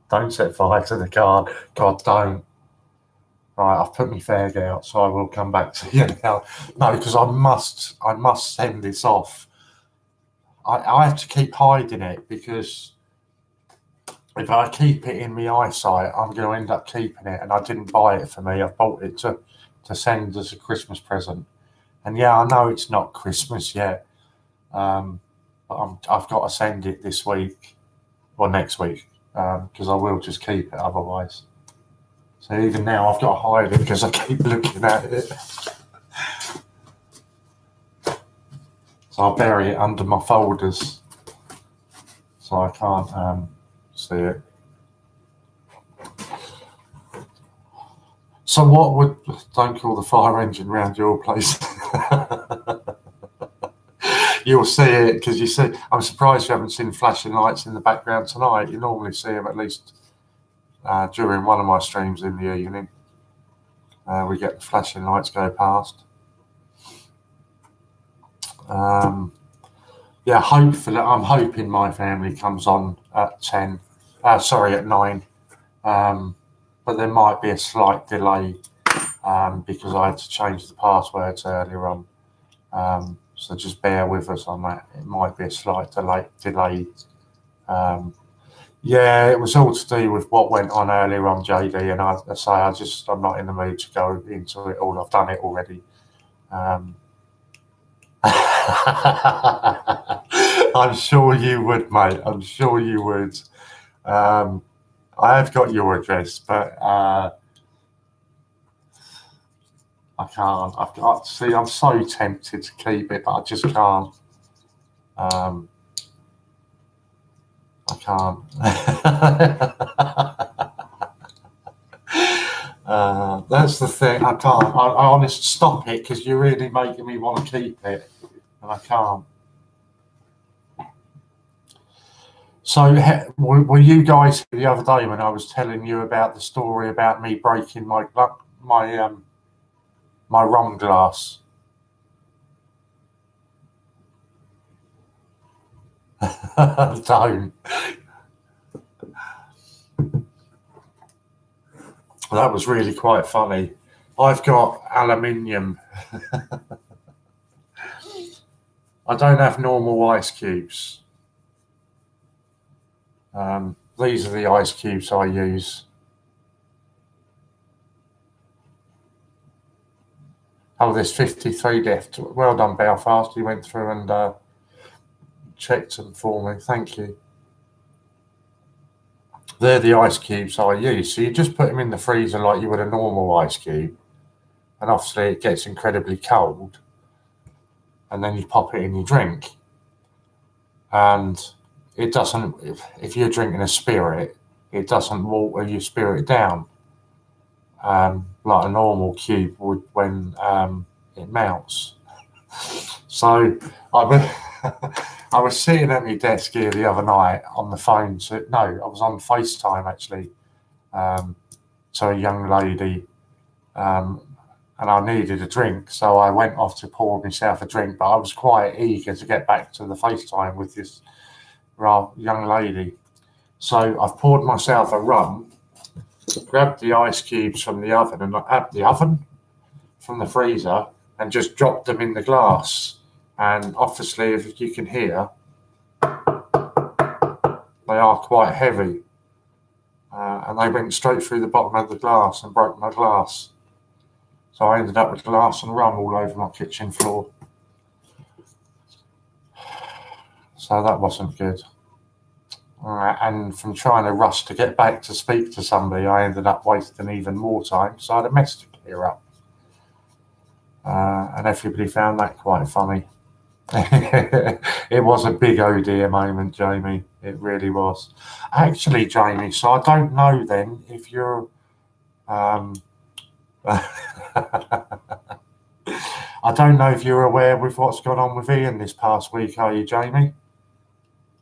Don't set fire to the card. God, don't. Right, I've put my fag out, so I will come back to you now. No, because I must send this off. I have to keep hiding it because if I keep it in my eyesight, I'm going to end up keeping it. And I didn't buy it for me. I bought it to send as a Christmas present. And yeah, I know it's not Christmas yet. But I've got to send it this week or next week because I will just keep it otherwise. So even now I've got to hide it because I keep looking at it. So I'll bury it under my folders so I can't see it. So don't call the fire engine round your place. You'll see it because you see, I'm surprised you haven't seen flashing lights in the background tonight. You normally see them at least during one of my streams in the evening. We get the flashing lights go past. Yeah, hopefully, I'm hoping my family comes on at 10. At 9. But there might be a slight delay because I had to change the passwords earlier on. So just bear with us on that. It might be a slight delay. Yeah, it was all to do with what went on earlier on, JD, and I say I'm not in the mood to go into it all. I've done it already. I'm sure you would, mate. I'm sure you would. I have got your address, but I can't. I'm so tempted to keep it, but I just can't. I can't. That's the thing. I can't. I honestly stop it because you're really making me want to keep it, and I can't. So, were you guys the other day when I was telling you about the story about me breaking my rum glass? Don't. That was really quite funny. I've got aluminium. I don't have normal ice cubes. These are the ice cubes I use. Oh, there's 53 left. Well done, Belfast. You went through and checked them for me. Thank you. They're the ice cubes I use. So you just put them in the freezer like you would a normal ice cube. And obviously it gets incredibly cold. And then you pop it in your drink. And it doesn't, if you're drinking a spirit, it doesn't water your spirit down like a normal cube would when it melts. So I was sitting at my desk here the other night on the phone. I was on FaceTime actually to a young lady, and I needed a drink, so I went off to pour myself a drink. But I was quite eager to get back to the FaceTime with this young lady, so I've poured myself a rum, grabbed the ice cubes from the oven from the freezer, and just dropped them in the glass. And obviously, if you can hear, they are quite heavy. And they went straight through the bottom of the glass and broke my glass. So I ended up with glass and rum all over my kitchen floor. So that wasn't good. And from trying to rush to get back to speak to somebody, I ended up wasting even more time. So I had a mess to clear up. And everybody found that quite funny. It was a big oh dear moment, Jamie. It really was. Actually, Jamie, so I don't know then if you're I don't know if you're aware with what's gone on with Ian this past week, are you, Jamie?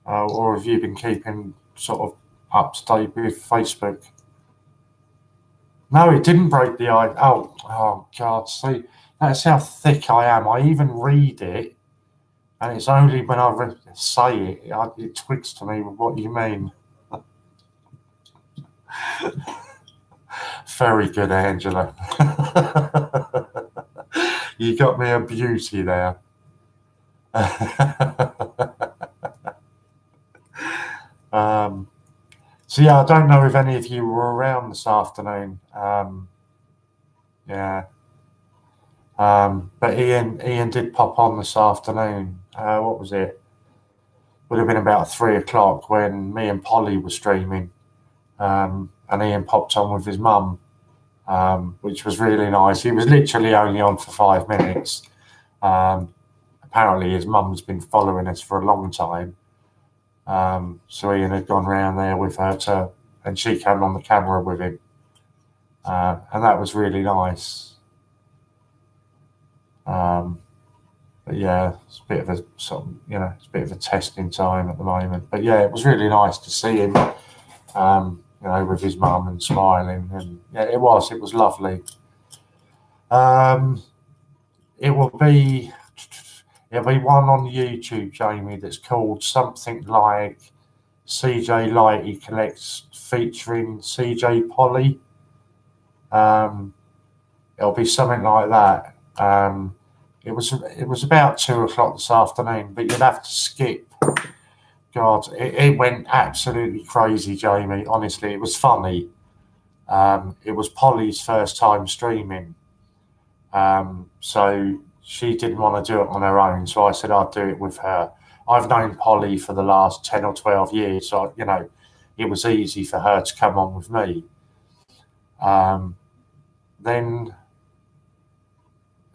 Or have you been keeping sort of up to date with Facebook? No, it didn't break the ice. Oh God, see, that's how thick I am. I even read it, and it's only when I say it, it twigs to me with what you mean. Very good, Angela. You got me a beauty there. So yeah, I don't know if any of you were around this afternoon. But Ian did pop on this afternoon. What was it? Would have been about 3 o'clock when me and Polly were streaming, and Ian popped on with his mum, which was really nice. He was literally only on for 5 minutes. Apparently his mum's been following us for a long time. So Ian had gone round there with her and she came on the camera with him. And that was really nice. But yeah, it's a bit of a sort of, it's a bit of a testing time at the moment. But yeah, it was really nice to see him, with his mum and smiling. And yeah, it was lovely. It'll be one on YouTube, Jamie, that's called something like CJLightyCollects featuring CJ Polly. It'll be something like that. It was about 2 o'clock this afternoon, but you'd have to skip. God, it went absolutely crazy, Jamie. Honestly, it was funny. It was Polly's first time streaming. So she didn't want to do it on her own. So I said I'd do it with her. I've known Polly for the last 10 or 12 years. So, it was easy for her to come on with me. Then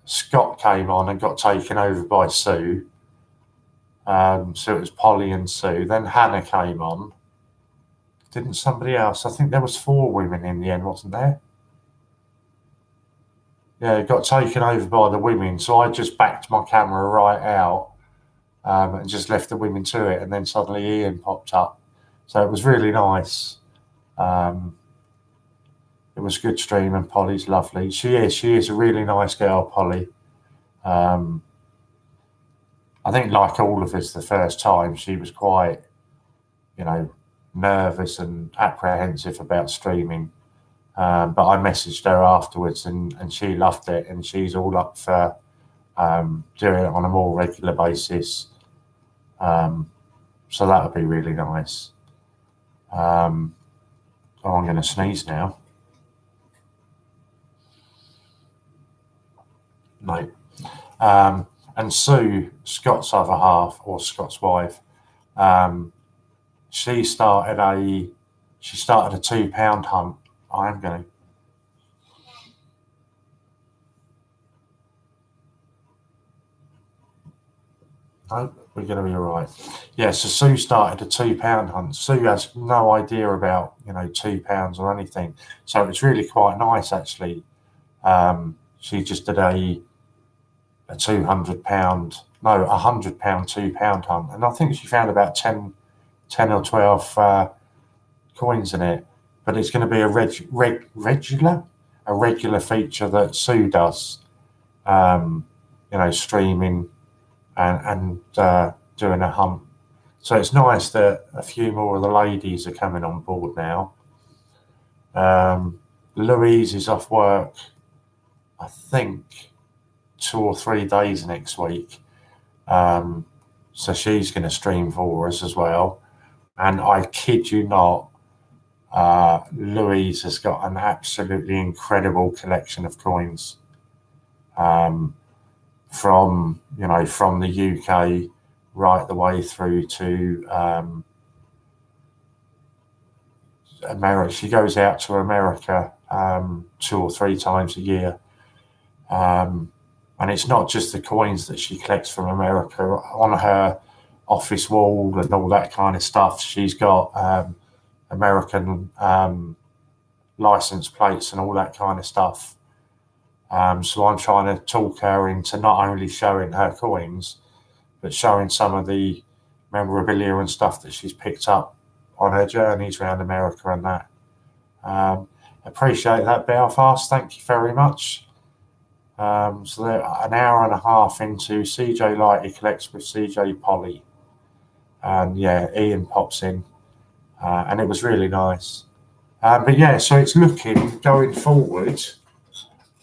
Scott came on and got taken over by Sue. So it was Polly and Sue. Then Hannah came on. Didn't somebody else? I think there was 4 women in the end, wasn't there? Yeah, it got taken over by the women. So I just backed my camera right out and just left the women to it. And then suddenly Ian popped up. So it was really nice. It was a good stream, and Polly's lovely. She is a really nice girl, Polly. I think like all of us the first time, she was quite, nervous and apprehensive about streaming. But I messaged her afterwards and she loved it, and she's all up for doing it on a more regular basis. So that would be really nice. I'm going to sneeze now. No. And Sue, Scott's other half, or Scott's wife, she started a £2 hunt. I am going to. No, we're going to be all right. Yeah, so Sue started a £2 hunt. Sue has no idea about, £2 or anything. So it's really quite nice, actually. She just did a £200, no, £100 £2 hunt. And I think she found about 10 or 12 coins in it. But it's going to be a regular feature that Sue does, streaming and doing a hunt. So it's nice that a few more of the ladies are coming on board now. Louise is off work, I think, 2 or 3 days next week. So she's going to stream for us as well. And I kid you not, Louise has got an absolutely incredible collection of coins. From the UK right the way through to America. She goes out to America 2 or 3 times a year. And it's not just the coins that she collects from America. On her office wall and all that kind of stuff, she's got American license plates and all that kind of stuff. So I'm trying to talk her into not only showing her coins, but showing some of the memorabilia and stuff that she's picked up on her journeys around America and that. Appreciate that, Belfast. Thank you very much. So they're an hour and a half into CJLightyCollects with CJ Polly. And yeah, Ian pops in. And it was really nice. But yeah, so it's looking, going forward,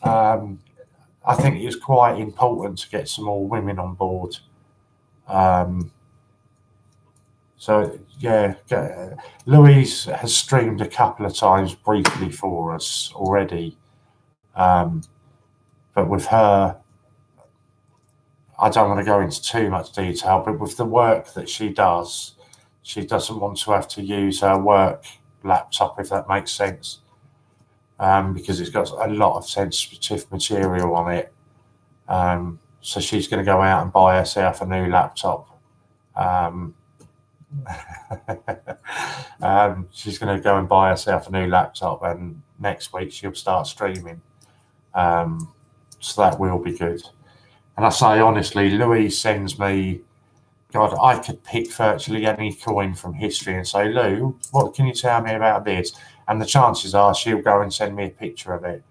I think it is quite important to get some more women on board. So yeah, Louise has streamed a couple of times briefly for us already. But with her, I don't want to go into too much detail, but with the work that she does, she doesn't want to have to use her work laptop, if that makes sense. Because it's got a lot of sensitive material on it. So she's going to go out and buy herself a new laptop. She's going to go and buy herself a new laptop, and next week she'll start streaming. So that will be good. And I say honestly, Louise sends me, God, I could pick virtually any coin from history and say, Lou, what can you tell me about this? And the chances are she'll go and send me a picture of it.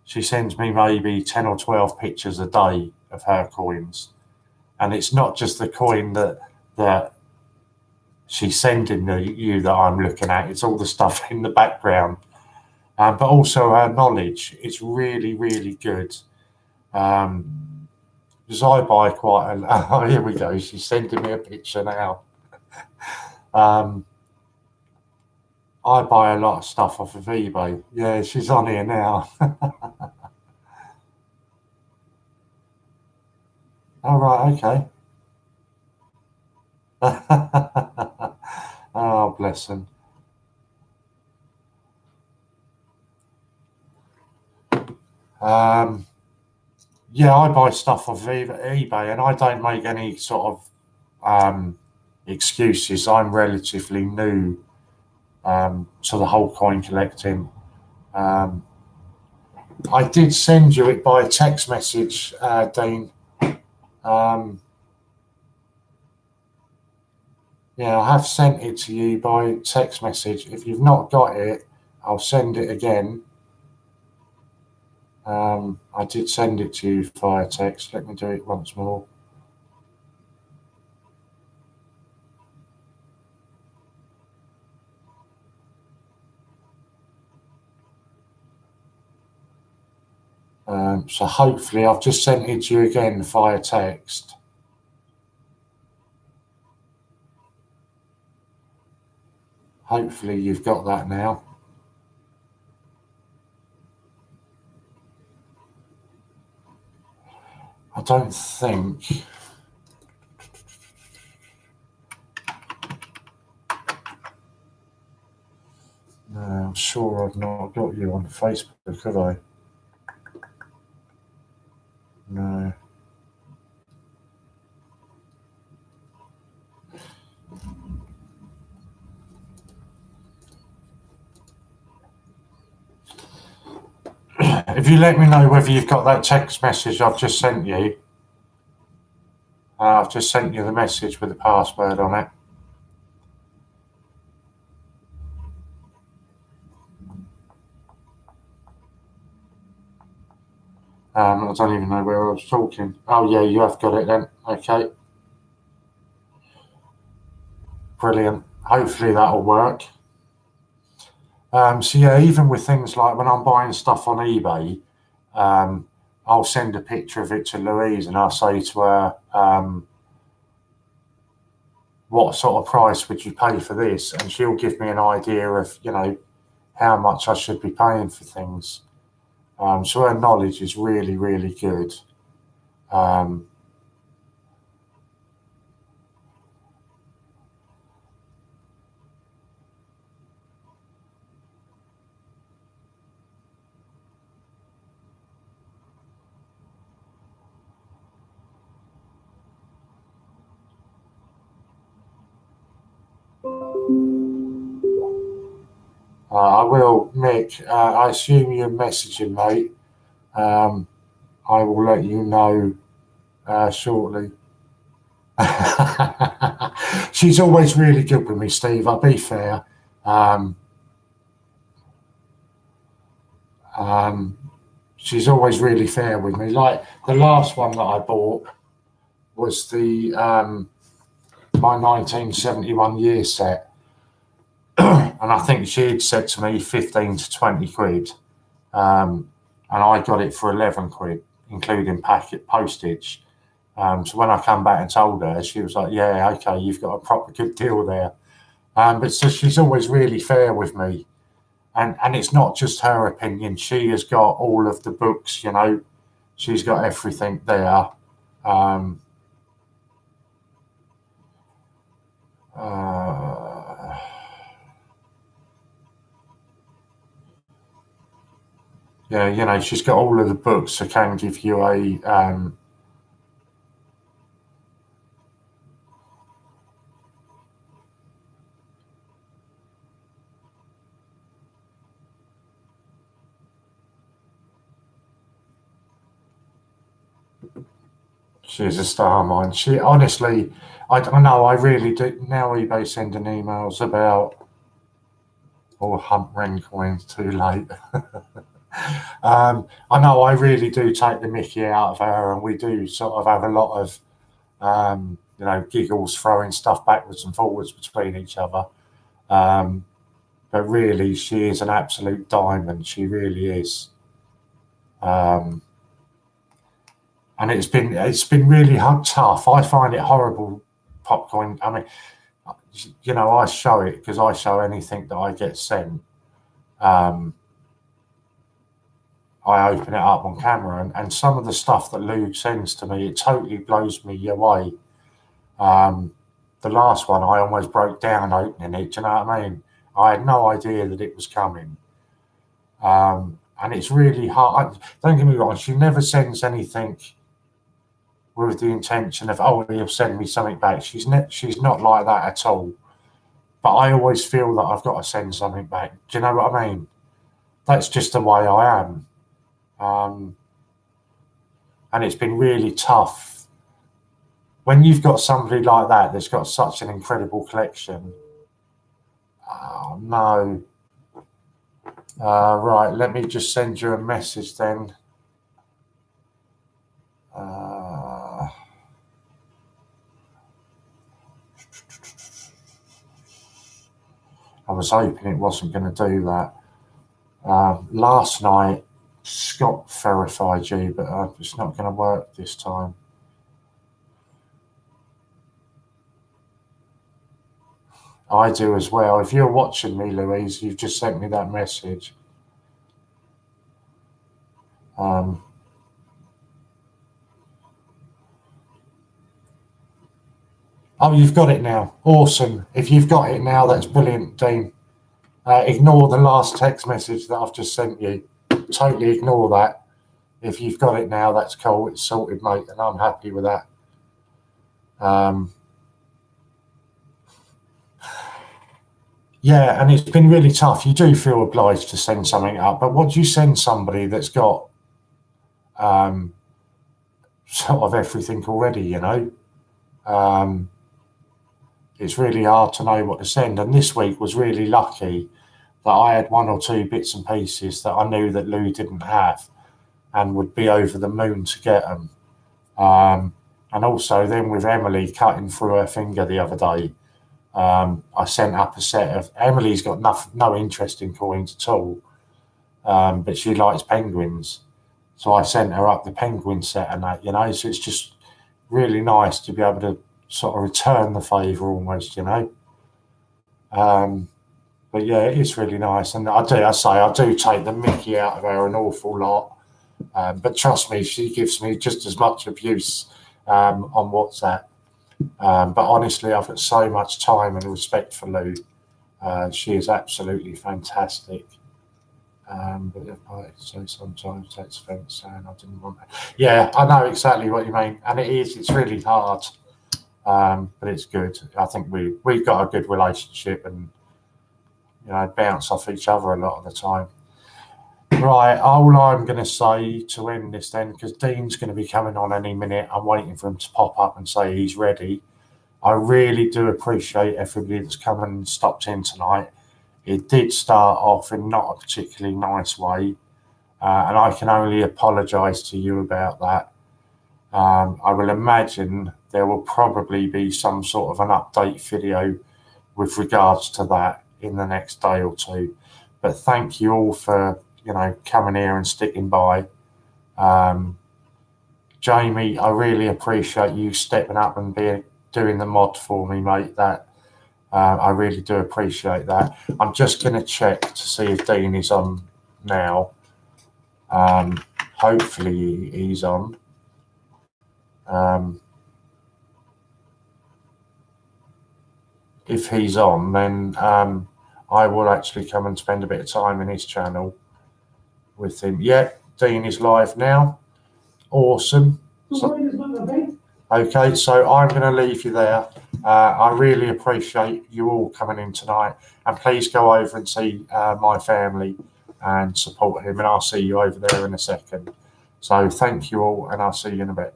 She sends me maybe 10 or 12 pictures a day of her coins. And it's not just the coin that she's sending you that I'm looking at. It's all the stuff in the background. But also her knowledge is really, really good. Because I buy quite a... Oh, here we go. She's sending me a picture now. I buy a lot of stuff off of eBay. Yeah, she's on here now. All right, okay. Oh, bless them. Yeah, I buy stuff off eBay, and I don't make any sort of excuses. I'm relatively new to the whole coin collecting. I did send you it by text message, Dean. Yeah, I have sent it to you by text message. If you've not got it, I'll send it again. I did send it to you via text. Let me do it once more. So hopefully I've just sent it to you again via text. Hopefully you've got that now. I don't think. No, I'm sure I've not got you on Facebook, have I? No. If you let me know whether you've got that text message I've just sent you. I've just sent you the message with the password on it. I don't even know where I was talking. Oh, yeah, you have got it then. Okay. Brilliant. Hopefully that'll work. So, yeah, even with things like when I'm buying stuff on eBay, I'll send a picture of it to Louise and I'll say to her, what sort of price would you pay for this? And she'll give me an idea of, you know, how much I should be paying for things. So her knowledge is really, really good. I will, Mick. I assume you're messaging, mate. I will let you know shortly. She's always really good with me, Steve. I'll be fair. She's always really fair with me. Like the last one that I bought was the my 1971 year set. And I think she'd said to me 15 to 20 quid. And I got it for 11 quid, including packet postage. So when I come back and told her, she was like, yeah, okay, you've got a proper good deal there. But so she's always really fair with me. And it's not just her opinion. She has got all of the books, you know, she's got everything there. Yeah, you know, she's got all of the books that can give you a she's a star mine. She honestly, I know, I really do. Now eBay sending emails about hunt ring coins too late. I know I really do take the mickey out of her, and we do sort of have a lot of you know, giggles, throwing stuff backwards and forwards between each other. But really, she is an absolute diamond. She really is. And it's been really tough. I find it horrible, popcorn. I mean, you know, I show it because I show anything that I get sent. I open it up on camera, and some of the stuff that Lou sends to me, it totally blows me away. The last one, I almost broke down opening it. Do you know what I mean? I had no idea that it was coming. And it's really hard. Don't get me wrong, she never sends anything with the intention of, oh, he'll send me something back. She's not like that at all. But I always feel that I've got to send something back. Do you know what I mean? That's just the way I am. And it's been really tough. When you've got somebody like that that's got such an incredible collection. Oh, no. Right, let me just send you a message then. I was hoping it wasn't going to do that. Last night, Scott verified you, but it's not going to work this time. I do as well. If you're watching me, Louise, you've just sent me that message. Oh, you've got it now. Awesome. If you've got it now, that's brilliant, Dean. Ignore the last text message that I've just sent you. Totally ignore that. If you've got it now, that's cool. It's sorted, mate, and I'm happy with that. Yeah, and it's been really tough. You do feel obliged to send something up, but what do you send somebody that's got sort of everything already, you know? It's really hard to know what to send. And this week was really lucky that I had one or two bits and pieces that I knew that Lou didn't have and would be over the moon to get them. And also then with Emily cutting through her finger the other day, I sent up a set of... Emily's got no interest in coins at all, but she likes penguins. So I sent her up the penguin set and that, you know, so it's just really nice to be able to sort of return the favour almost, you know. But yeah, it is really nice. And I do take the mickey out of her an awful lot. But trust me, she gives me just as much abuse on WhatsApp. But honestly, I've got so much time and respect for Lou. She is absolutely fantastic. But so sometimes takes offence saying I didn't want that. Yeah, I know exactly what you mean, and it's really hard, but it's good. I think we've got a good relationship, and you know, bounce off each other a lot of the time. Right, all I'm going to say to end this then, because Dean's going to be coming on any minute. I'm waiting for him to pop up and say he's ready. I really do appreciate everybody that's come and stopped in tonight. It did start off in not a particularly nice way, and I can only apologise to you about that. I will imagine there will probably be some sort of an update video with regards to that in the next day or two. But thank you all for, you know, coming here and sticking by. Jamie, I really appreciate you stepping up and doing the mod for me, mate. That I really do appreciate that. I'm just going to check to see if Dean is on now. Hopefully he's on. If he's on, then I will actually come and spend a bit of time in his channel with him. Yeah, Dean is live now. Awesome. Okay, so I'm going to leave you there. I really appreciate you all coming in tonight, and please go over and see my family and support him, and I'll see you over there in a second. So thank you all, and I'll see you in a bit.